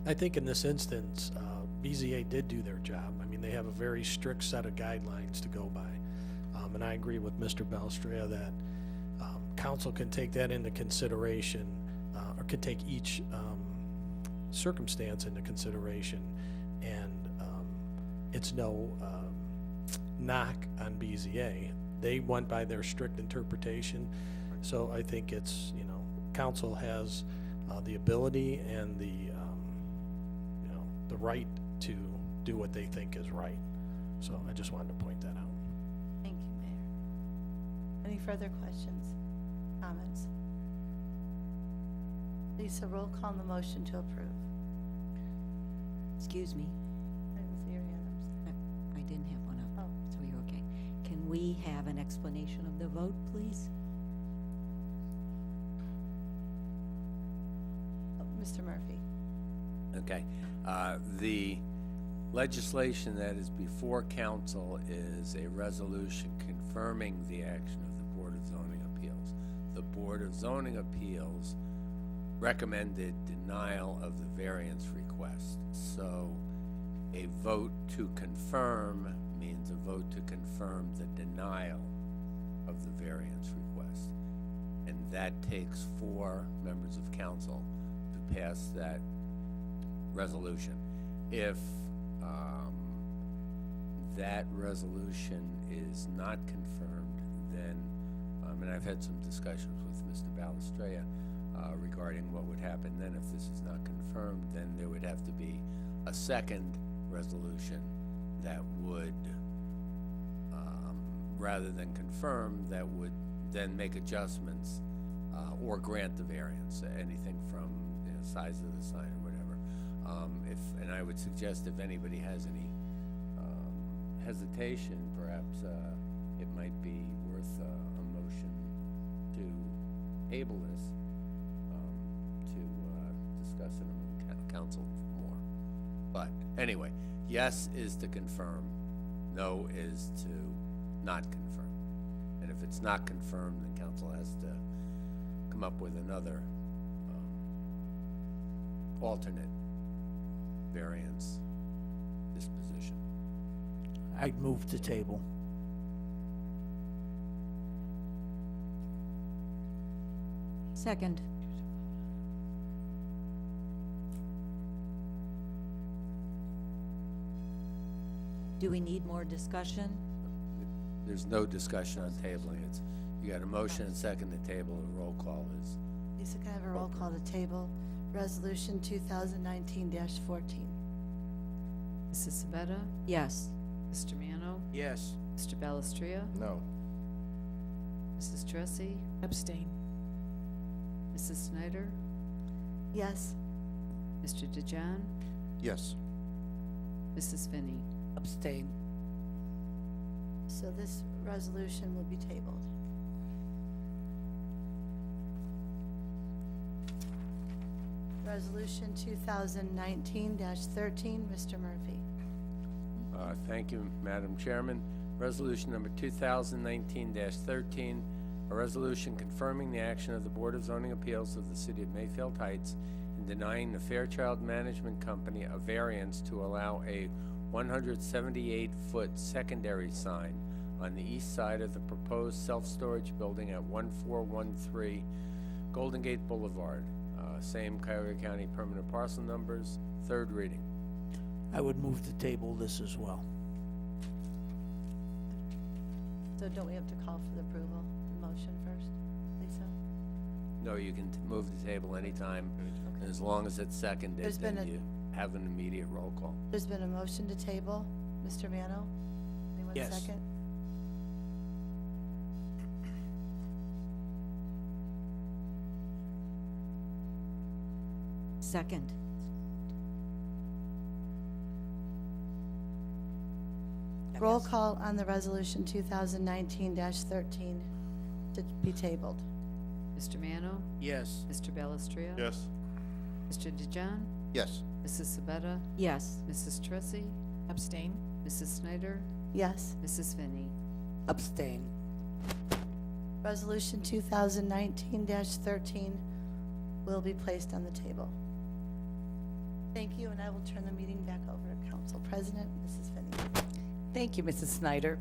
I think in this instance, BZA did do their job. I mean, they have a very strict set of guidelines to go by. And I agree with Mr. Balestria that council can take that into consideration, or can take each circumstance into consideration. And it's no knock on BZA. They went by their strict interpretation. So I think it's, council has the ability and the right to do what they think is right. So I just wanted to point that out. Thank you, Mayor. Any further questions, comments? Lisa, roll call on the motion to approve. Excuse me, I didn't see your hand. I didn't have one up, Oh. so you're okay. Can we have an explanation of the vote, please? Mr. Murphy. Okay. The legislation that is before council is a resolution confirming the action of the Board of Zoning Appeals. The Board of Zoning Appeals recommended denial of the variance request. So a vote to confirm means a vote to confirm the denial of the variance request. And that takes 4 members of council to pass that resolution. If that resolution is not confirmed, then, and I've had some discussions with Mr. Balestria regarding what would happen then if this is not confirmed, then there would have to be a second resolution that would, rather than confirm, that would then make adjustments or grant the variance, anything from size of the sign or whatever. And I would suggest if anybody has any hesitation, perhaps it might be worth a motion to table this to discuss it in council more. But anyway, yes is to confirm, no is to not confirm. And if it's not confirmed, then council has to come up with another alternate variance disposition. I'd move to table. Second. Do we need more discussion? There's no discussion on tabling. It's, you got a motion and second to table, the roll call is. Lisa, can I have a roll call to table Resolution 2019-14? Mrs. Sabetta? Yes. Mr. Mano? Yes. Mr. Balestria? No. Mrs. Tressi? Abstain. Mrs. Snyder? Yes. Mr. DeJohn? Yes. Mrs. Finney? Abstain. So this resolution will be tabled. Resolution 2019-13, Mr. Murphy. Thank you, Madam Chairman. Resolution number 2019-13, a resolution confirming the action of the Board of Zoning Appeals of the City of Mayfield Heights in denying the Fairchild Management Company a variance to allow a 178-foot secondary sign on the east side of the proposed self-storage building at 1413 Golden Gate Boulevard. Same Cuyahoga County permanent parcel numbers, third reading. I would move to table this as well. So don't we have to call for the approval, the motion first, Lisa? No, you can move the table anytime, and as long as it's seconded, There's been then a- you have an immediate roll call. There's been a motion to table. Mr. Mano? Anyone Yes. second? Second. Roll call on the resolution 2019-13 to be tabled. Mr. Mano? Yes. Mr. Belistria? Yes. Mr. DeJohn? Yes. Mrs. Sabetta? Yes. Mrs. Tressi? Abstain? Mrs. Snyder? Yes. Mrs. Finney? Abstain. Resolution 2019-13 will be placed on the table. Thank you, and I will turn the meeting back over to Council President, Mrs. Finney. Thank you, Mrs. Snyder.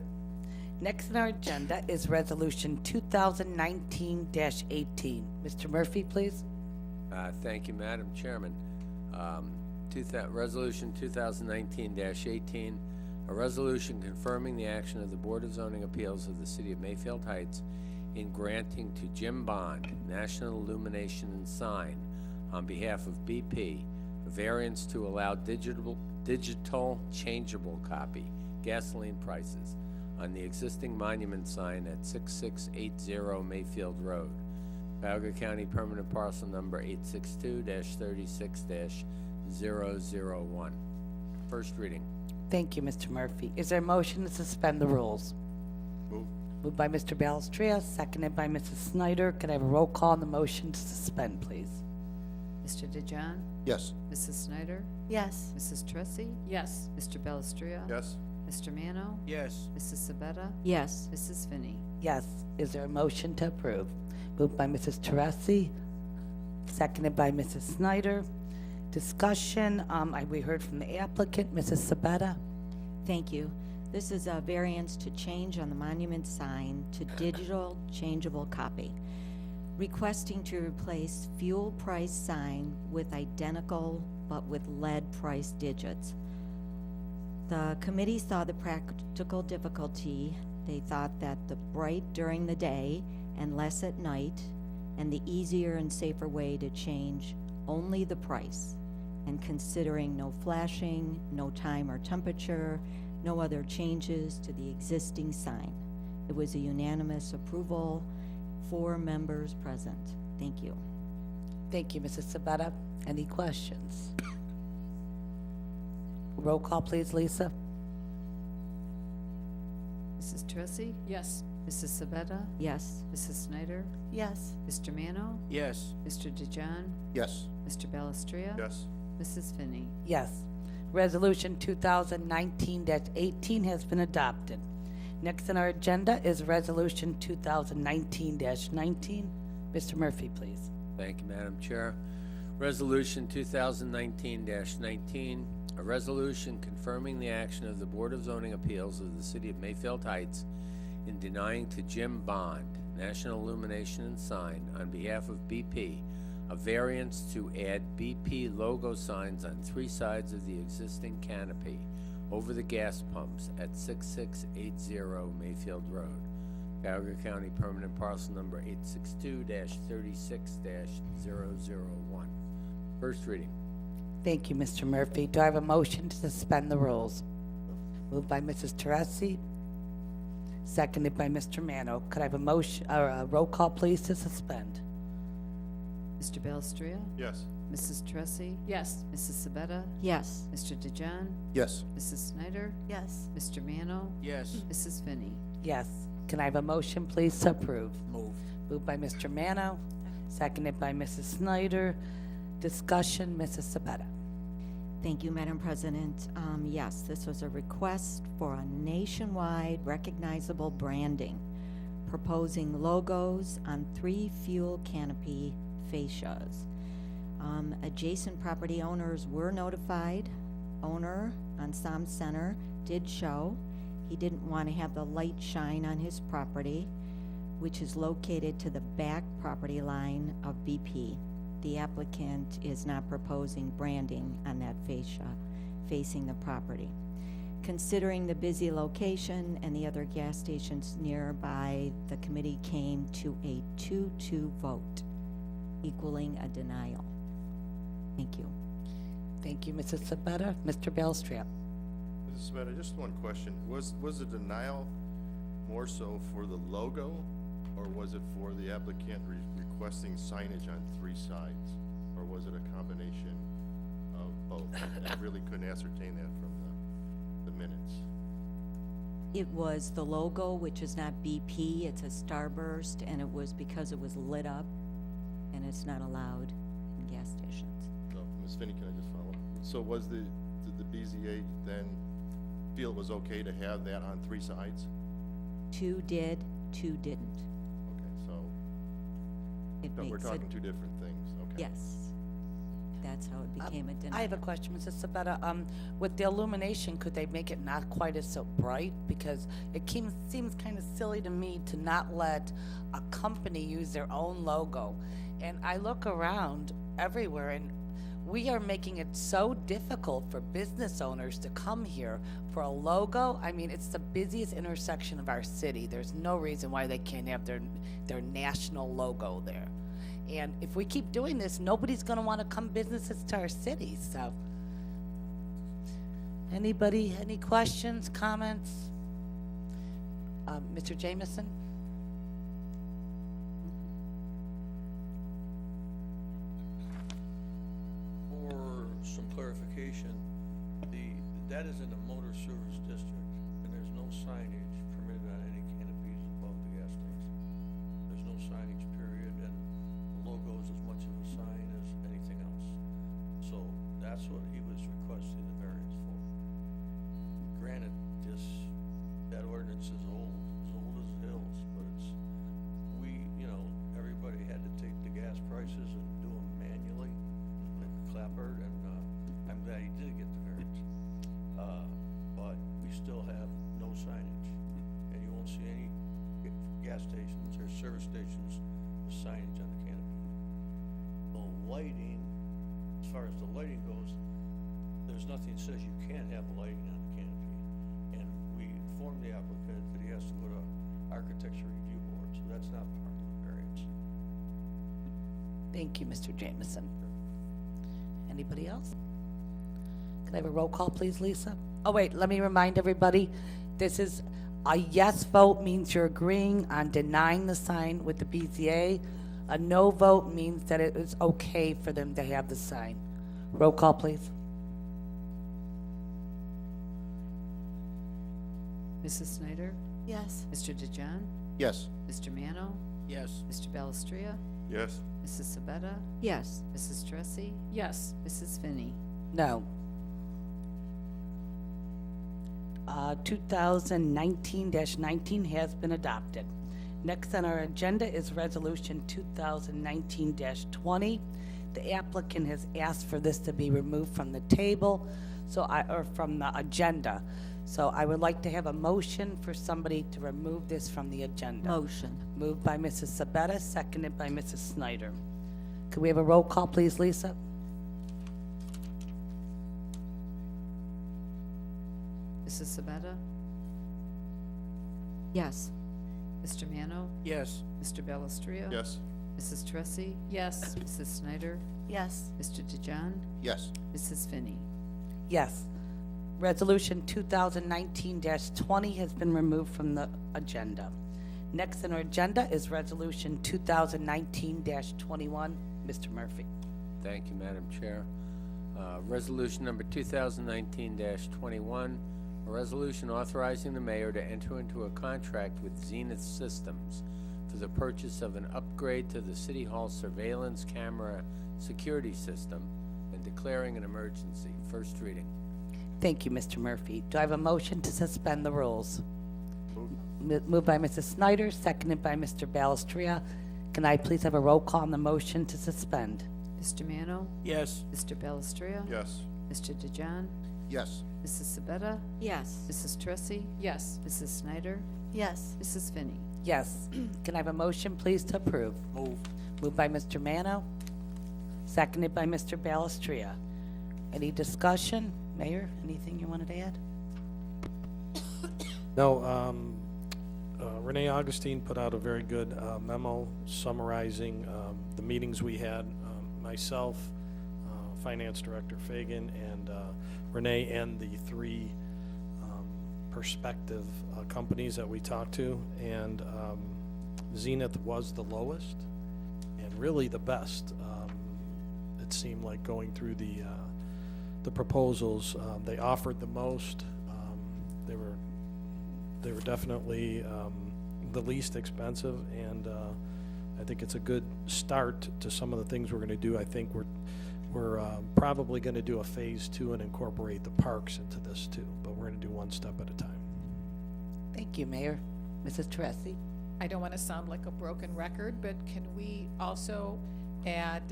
Next on our agenda is Resolution 2019-18. Mr. Murphy, please. Thank you, Madam Chairman. Resolution 2019-18, a resolution confirming the action of the Board of Zoning Appeals of the City of Mayfield Heights in granting to Jim Bond, National Illumination and Sign, on behalf of BP, a variance to allow digital changeable copy gasoline prices on the existing monument sign at 6680 Mayfield Road, Cuyahoga County Permanent Parcel Number 862-36-001. First reading. Thank you, Mr. Murphy. Is there a motion to suspend the rules? Move. Moved by Mr. Balestria, seconded by Mrs. Snyder. Could I have a roll call on the motion to suspend, please? Mr. DeJohn? Yes. Mrs. Snyder? Yes. Mrs. Tressi? Yes. Mr. Belistria? Yes. Mr. Mano? Yes. Mrs. Sabetta? Yes. Mrs. Finney? Yes. Is there a motion to approve? Moved by Mrs. Teresi, seconded by Mrs. Snyder. Discussion, we heard from the applicant, Mrs. Sabetta. Thank you. This is a variance to change on the monument sign to digital changeable copy, requesting to replace fuel price sign with identical but with lead price digits. The committee saw the practical difficulty. They thought that the bright during the day and less at night, and the easier and safer way to change only the price, and considering no flashing, no time or temperature, no other changes to the existing sign. It was a unanimous approval, 4 members present. Thank you. Thank you, Mrs. Sabetta. Any questions? Roll call, please, Lisa. Mrs. Tressi? Yes. Mrs. Sabetta? Yes. Mrs. Snyder? Yes. Mr. Mano? Yes. Mr. DeJohn? Yes. Mr. Balestria? Yes. Mrs. Finney? Yes. Resolution 2019-18 has been adopted. Next on our agenda is Resolution 2019-19. Mr. Murphy, please. Thank you, Madam Chair. Resolution 2019-19, a resolution confirming the action of the Board of Zoning Appeals of the City of Mayfield Heights in denying to Jim Bond, National Illumination and Sign, on behalf of BP, a variance to add BP logo signs on 3 sides of the existing canopy over the gas pumps at 6680 Mayfield Road, Cuyahoga County Permanent Parcel Number 862-36-001. First reading. Thank you, Mr. Murphy. Do I have a motion to suspend the rules? Moved by Mrs. Teresi, seconded by Mr. Mano. Could I have a motion, or a roll call, please, to suspend? Mr. Belistria? Yes. Mrs. Tressi? Yes. Mrs. Sabetta? Yes. Mr. DeJohn? Yes. Mrs. Snyder? Yes. Mr. Mano? Yes. Mrs. Finney? Yes. Can I have a motion, please, to approve? Move. Moved by Mr. Mano, seconded by Mrs. Snyder. Discussion, Mrs. Sabetta. Thank you, Madam President. Yes, this was a request for a nationwide recognizable branding, proposing logos on 3 fuel canopy fascias. Adjacent property owners were notified. Owner on Som Center did show. He didn't want to have the light shine on his property, which is located to the back property line of BP. The applicant is not proposing branding on that fascia facing the property. Considering the busy location and the other gas stations nearby, the committee came to a 2-2 vote, equaling a denial. Thank you. Thank you, Mrs. Sabetta. Mr. Belstria. Mrs. Smith, just one question. Was the denial more so for the logo, or was it for the applicant requesting signage on 3 sides? Or was it a combination of both? I really couldn't ascertain that from the minutes. It was the logo, which is not BP, it's a Starburst, and it was because it was lit up, and it's not allowed in gas stations. So, Ms. Finney, can I just follow? So did the BZA then feel it was okay to have that on 3 sides? 2 did, 2 didn't. Okay, so, It no, we're makes it, talking 2 different things, okay. yes. That's how it became a denial. I have a question, Mrs. Sabetta. With the illumination, could they make it not quite as so bright? Because it seems kind of silly to me to not let a company use their own logo. And I look around everywhere, and we are making it so difficult for business owners to come here for a logo. I mean, it's the busiest intersection of our city. There's no reason why they can't have their national logo there. And if we keep doing this, nobody's gonna wanna come businesses to our city, so. Anybody, any questions, comments? Mr. Jamison? For some clarification, that is in the motor service district, and there's no signage permitted on any canopies above the gas station. There's no signage, period, and the logo is as much of a sign as anything else. So that's what he was requesting the variance for. Granted, that ordinance is old as the hills, but everybody had to take the gas prices and do them manually, like Clapper, and I'm glad he did get the variance. But we still have no signage, and you won't see any gas stations or service stations with signage on the canopy. The lighting, as far as the lighting goes, there's nothing that says you can't have lighting on the canopy. And we informed the applicant that he has to go to Architecture Review Board, so that's not part of the variance. Thank you, Mr. Jamison. Anybody else? Can I have a roll call, please, Lisa? Oh, wait, let me remind everybody, this is a yes vote means you're agreeing on denying the sign with the BZA. A no vote means that it is okay for them to have the sign. Roll call, please. Mrs. Snyder? Yes. Mr. DeJohn? Yes. Mr. Mano? Yes. Mr. Belistria? Yes. Mrs. Sabetta? Yes. Mrs. Tressi? Yes. Mrs. Finney? No. 2019-19 has been adopted. Next on our agenda is Resolution 2019-20. The applicant has asked for this to be removed from the table, or from the agenda. So I would like to have a motion for somebody to remove this from the agenda. Motion. Moved by Mrs. Sabetta, seconded by Mrs. Snyder. Could we have a roll call, please, Lisa? Mrs. Sabetta? Yes. Mr. Mano? Yes. Mr. Belistria? Yes. Mrs. Tressi? Yes. Mrs. Snyder? Yes. Mr. DeJohn? Yes. Mrs. Finney? Yes. Resolution 2019-20 has been removed from the agenda. Next on our agenda is Resolution 2019-21. Mr. Murphy. Thank you, Madam Chair. Resolution number 2019-21, a resolution authorizing the mayor to enter into a contract with Zenith Systems for the purchase of an upgrade to the City Hall surveillance camera security system and declaring an emergency. First reading. Thank you, Mr. Murphy. Do I have a motion to suspend the rules? Moved. Moved by Mrs. Snyder, seconded by Mr. Balestria. Can I please have a roll call on the motion to suspend? Mr. Mano? Yes. Mr. Belistria? Yes. Mr. DeJohn? Yes. Mrs. Sabetta? Yes. Mrs. Tressi? Yes. Mrs. Snyder? Yes. Mrs. Finney? Yes. Can I have a motion, please, to approve? Move. Moved by Mr. Mano, seconded by Mr. Balestria. Any discussion? Mayor, anything you wanted to add? No, Renee Augustine put out a very good memo summarizing the meetings we had, myself, Finance Director Fagan, and Renee, and the 3 prospective companies that we talked to. And Zenith was the lowest and really the best. It seemed like going through the proposals, they offered the most. They were definitely the least expensive, and I think it's a good start to some of the things we're going to do. I think we're probably going to do a phase 2 and incorporate the parks into this too, but we're going to do one step at a time. Thank you, Mayor. Mrs. Teresi? I don't want to sound like a broken record, but can we also add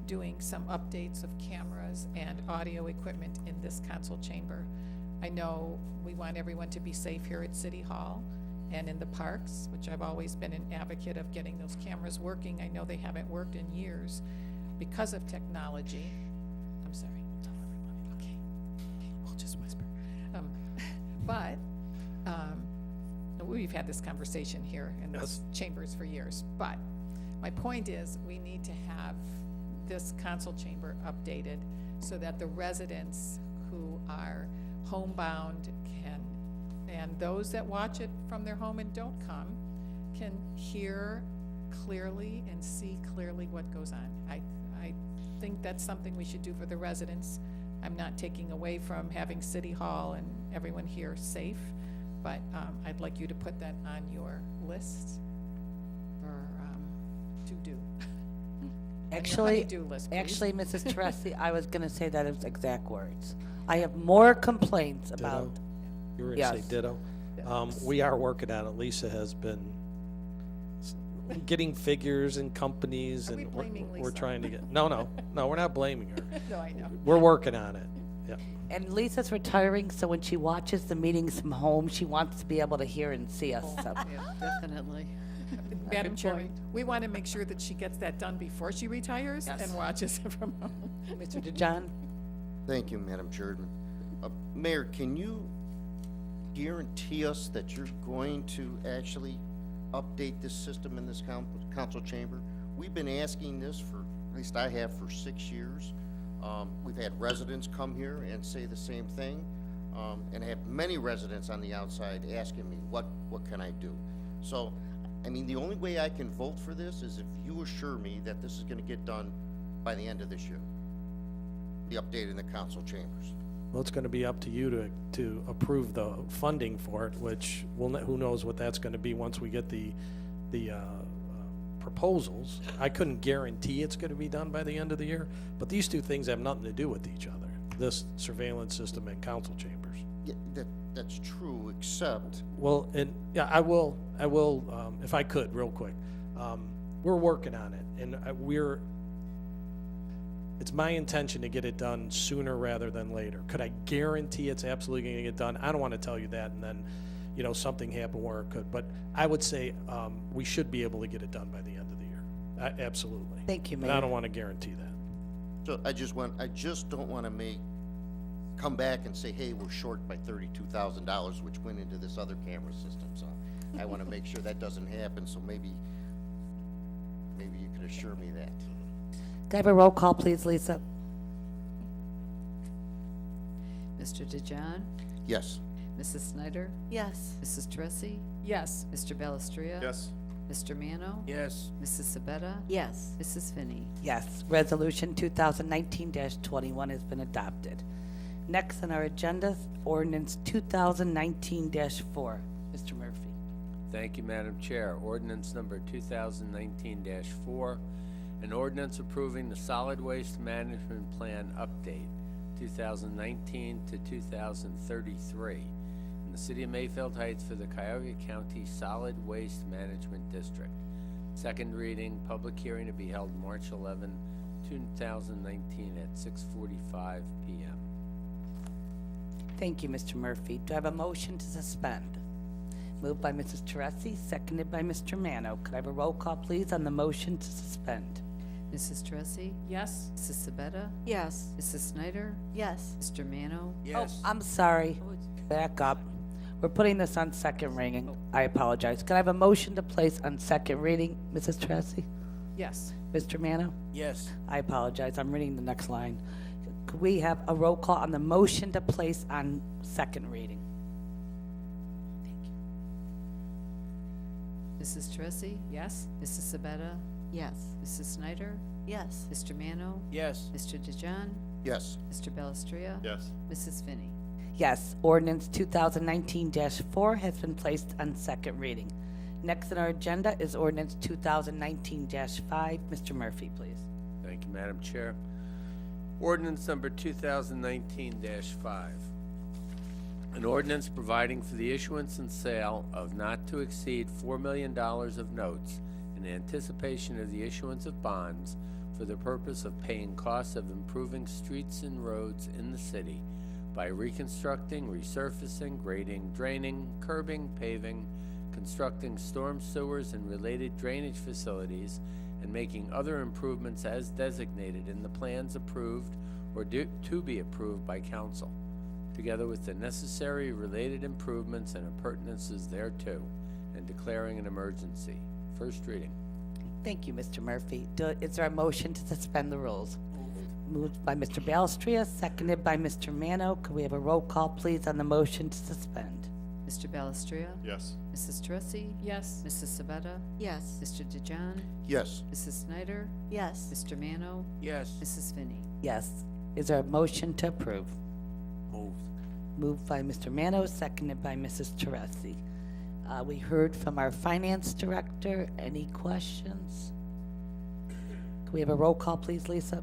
doing some updates of cameras and audio equipment in this council chamber? I know we want everyone to be safe here at City Hall and in the parks, which I've always been an advocate of getting those cameras working. I know they haven't worked in years because of technology. I'm sorry, tell everybody. Okay, we'll just whisper. We've had this conversation here in those chambers for years, but my point is we need to have this council chamber updated so that the residents who are homebound can, and those that watch it from their home and don't come, can hear clearly and see clearly what goes on. I think that's something we should do for the residents. I'm not taking away from having City Hall and everyone here safe, but I'd like you to put that on your list for to-do. Actually, honey-do list, please. actually, Mrs. Teresi, I was gonna say that as exact words. I have more complaints about, Ditto? You were going to Yes. say ditto? We are working on it. Lisa has been getting figures and companies, Are we and blaming we're Lisa? trying to get, no, we're not blaming her. No, I know. We're working on it, yeah. and Lisa's retiring, so when she watches the meetings from home, she wants to be able to hear and see us, so. Yeah, definitely. Madam Chairman, we want to make sure that she gets that done before she retires Yes. and watches it from home. Mr. DeJohn? Thank you, Madam Chairman. Mayor, can you guarantee us that you're going to actually update this system in this council chamber? We've been asking this for, at least I have, for 6 years. We've had residents come here and say the same thing, and have many residents on the outside asking me, what can I do? So, I mean, the only way I can vote for this is if you assure me that this is gonna get done by the end of this year, the update in the council chambers. Well, it's going to be up to you to approve the funding for it, which who knows what that's going to be once we get the proposals. I couldn't guarantee it's going to be done by the end of the year, but these two things have nothing to do with each other, this surveillance system and council chambers. Yeah, that's true, except, Well, and, yeah, I will, if I could, real quick. We're working on it, and it's my intention to get it done sooner rather than later. Could I guarantee it's absolutely gonna get done? I don't wanna tell you that, and then, something happened where it could, but I would say, we should be able to get it done by the end of the year. Absolutely. Thank you, But I Mayor. don't wanna guarantee that. so I just don't wanna come back and say, hey, we're short by $32,000, which went into this other camera system, so I wanna make sure that doesn't happen, so maybe you could assure me that. Can I have a roll call, please, Lisa? Mr. DeJohn, Yes. Mrs. Snyder, Yes. Mrs. Teresi, Yes, Mr. Balestria. Yes. Mr. Mano, Yes. Mrs. Sabetta, Yes. Mrs. Finney. Yes, Resolution 2019-21 has been adopted. Next on our agenda, ordinance 2019-4. Mr. Murphy. Thank you, Madam Chair. Ordinance number 2019-4, an ordinance approving the solid waste management plan update, 2019 to 2033, in the city of Mayfield Heights for the Cuyahoga County Solid Waste Management District. Second reading, public hearing to be held March 11, 2019 at 6:45 p.m. Thank you, Mr. Murphy. Do I have a motion to suspend? Moved by Mrs. Teresi, seconded by Mr. Mano. Could I have a roll call, please, on the motion to suspend? Mrs. Teresi, yes, Mrs. Sabetta, Yes. Mrs. Snyder, Yes. Mr. Mano, Yes. I'm sorry. Back up. We're putting this on second reading. I apologize. Could I have a motion to place on second reading, Mrs. Teresi? yes, Mr. Mano? Yes. I apologize. I'm reading the next line. Could we have a roll call on the motion to place on second reading? Mrs. Teresi, yes, Mrs. Sabetta, Yes. Mrs. Snyder, Yes. Mr. Mano? Yes. Mr. DeJohn? Yes. Mr. Belistria? Yes. Mrs. Finney? Yes, ordinance 2019-4 has been placed on second reading. Next on our agenda is ordinance 2019-5. Mr. Murphy, please. Thank you, Madam Chair. Ordinance number 2019-5. An ordinance providing for the issuance and sale of not to exceed $4 million of notes in anticipation of the issuance of bonds for the purpose of paying costs of improving streets and roads in the city by reconstructing, resurfacing, grading, draining, curbing, paving, constructing storm sewers and related drainage facilities, and making other improvements as designated in the plans approved or to be approved by council, together with the necessary related improvements and appurtenances thereto, and declaring an emergency. First reading. Thank you, Mr. Murphy. Is there a motion to suspend the rules? Moved by Mr. Balestria, seconded by Mr. Mano. Could we have a roll call, please, on the motion to suspend? Mr. Belistria? Yes. Mrs. Teresi? Yes. Mrs. Sabetta? Yes. Mr. DeJohn? Yes. Mrs. Snyder? Yes. Mr. Mano? Yes. Mrs. Finney? Yes. Is there a motion to approve? Moved. Moved by Mr. Mano, seconded by Mrs. Teresi. We heard from our finance director. Any questions? Can we have a roll call, please, Lisa?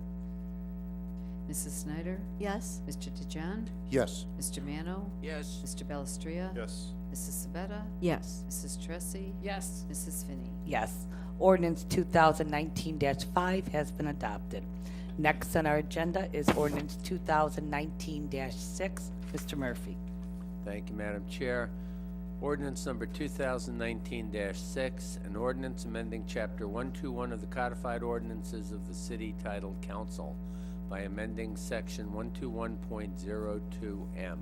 Mrs. Snyder? Yes. Mr. DeJohn? Yes. Mr. Mano? Yes. Mr. Belistria? Yes. Mrs. Sabetta? Yes. Mrs. Teresi? Yes. Mrs. Finney? Yes. Ordinance 2019-5 has been adopted. Next on our agenda is ordinance 2019-6. Mr. Murphy. Thank you, Madam Chair. Ordinance number 2019-6, an ordinance amending Chapter 121 of the Codified Ordinances of the City titled Council by amending Section 121.02M.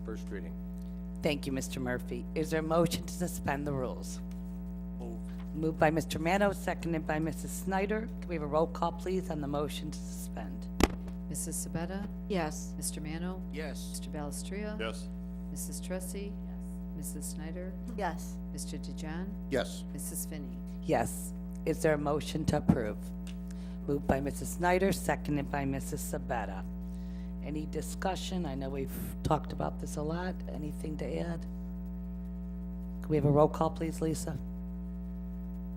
First reading. Thank you, Mr. Murphy. Is there a motion to suspend the rules? Moved. Moved by Mr. Mano, seconded by Mrs. Snyder. Can we have a roll call, please, on the motion to suspend? Mrs. Sabetta? Yes. Mr. Mano? Yes. Mr. Belistria? Yes. Mrs. Teresi? Mrs. Snyder? Yes. Mr. DeJohn? Yes. Mrs. Finney? Yes. Is there a motion to approve? Moved by Mrs. Snyder, seconded by Mrs. Sabetta. Any discussion? I know we've talked about this a lot. Anything to add? Can we have a roll call, please, Lisa?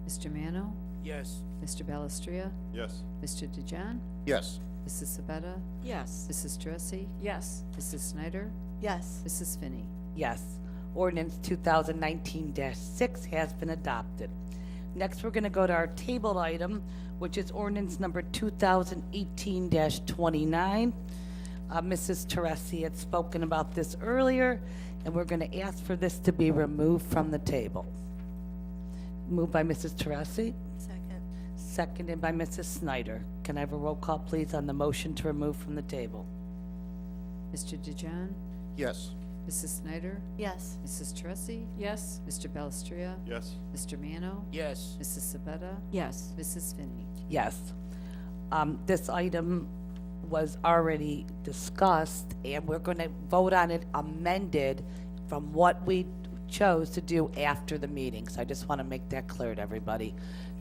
Mr. Mano? Yes. Mr. Belistria? Yes. Mr. DeJohn? Yes. Mrs. Sabetta? Yes. Mrs. Teresi? Yes. Mrs. Snyder? Yes. Mrs. Finney? Yes. Ordinance 2019-6 has been adopted. Next, we're going to go to our tabled item, which is ordinance number 2018-29. Mrs. Teresi had spoken about this earlier, and we're going to ask for this to be removed from the table. Moved by Mrs. Teresi, Second. seconded by Mrs. Snyder. Can I have a roll call, please, on the motion to remove from the table? Mr. DeJohn? Yes. Mrs. Snyder? Yes. Mrs. Teresi? Yes. Mr. Belistria? Yes. Mr. Mano? Yes. Mrs. Sabetta? Yes. Mrs. Finney? Yes. This item was already discussed, and we're going to vote on it amended from what we chose to do after the meeting. So I just want to make that clear to everybody.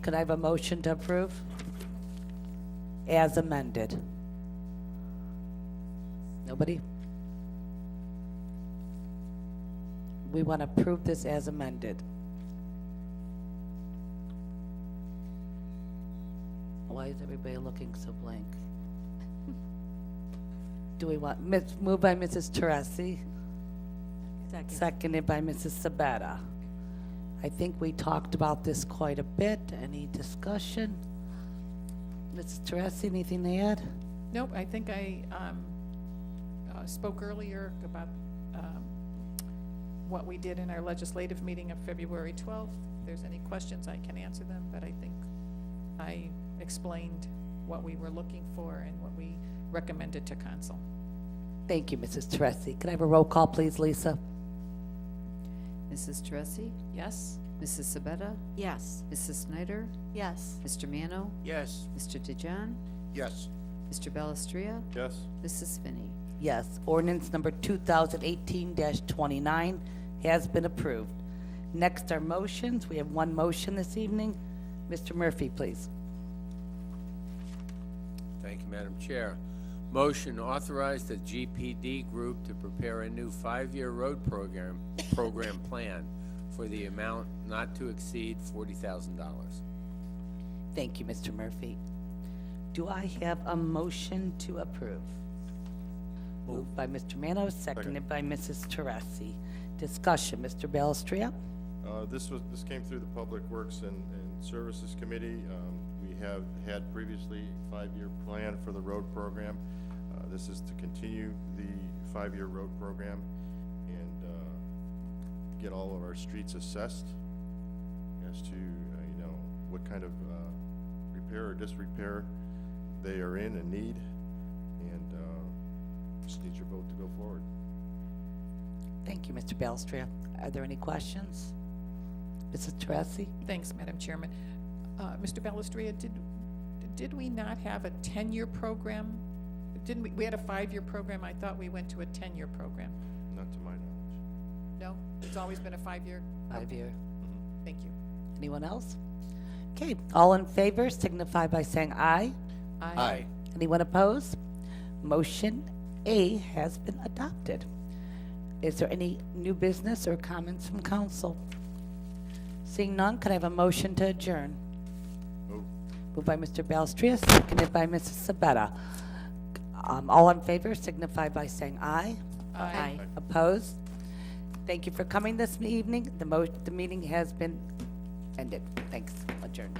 Could I have a motion to approve? As amended. Nobody? We want to approve this as amended. Why is everybody looking so blank? Do we want, moved by Mrs. Teresi, Second. seconded by Mrs. Sabetta. I think we talked about this quite a bit. Any discussion? Mrs. Teresi, anything to add? Nope, I think I spoke earlier about what we did in our legislative meeting of February 12th. If there's any questions, I can answer them, but I think I explained what we were looking for and what we recommended to council. Thank you, Mrs. Teresi. Can I have a roll call, please, Lisa? Mrs. Teresi? Yes? Mrs. Sabetta? Yes. Mrs. Snyder? Yes. Mr. Mano? Yes. Mr. DeJohn? Yes. Mr. Belistria? Yes. Mrs. Finney? Yes. Ordinance number 2018-29 has been approved. Next are motions. We have one motion this evening. Mr. Murphy, please. Thank you, Madam Chair. Motion authorize the GPD Group to prepare a new 5-year road program plan for the amount not to exceed $40,000. Thank you, Mr. Murphy. Do I have a motion to approve? Moved by Mr. Manos, seconded by Mrs. Teresi. Discussion, Mr. Belstria? This came through the Public Works and Services Committee. We have had previously a 5-year plan for the road program. This is to continue the 5-year road program and get all of our streets assessed as to, what kind of repair or disrepair they are in and need, and just need your vote to go forward. Thank you, Mr. Belstria. Are there any questions? Mrs. Teresi? Thanks, Madam Chairman. Mr. Belestria, did we not have a 10-year program? Didn't we had a 5-year program? I thought we went to a 10-year program. Not to my knowledge. No? It's always been a 5-year? 5-year. Thank you. Anyone else? Okay, all in favor signify by saying aye. Aye. Anyone opposed? Motion A has been adopted. Is there any new business or comments from council? Seeing none, could I have a motion to adjourn? Move. Moved by Mr. Belstria, seconded by Mrs. Sabetta. All in favor signify by saying aye. Aye. Opposed? Thank you for coming this evening. The meeting has been ended. Thanks. Adjourned.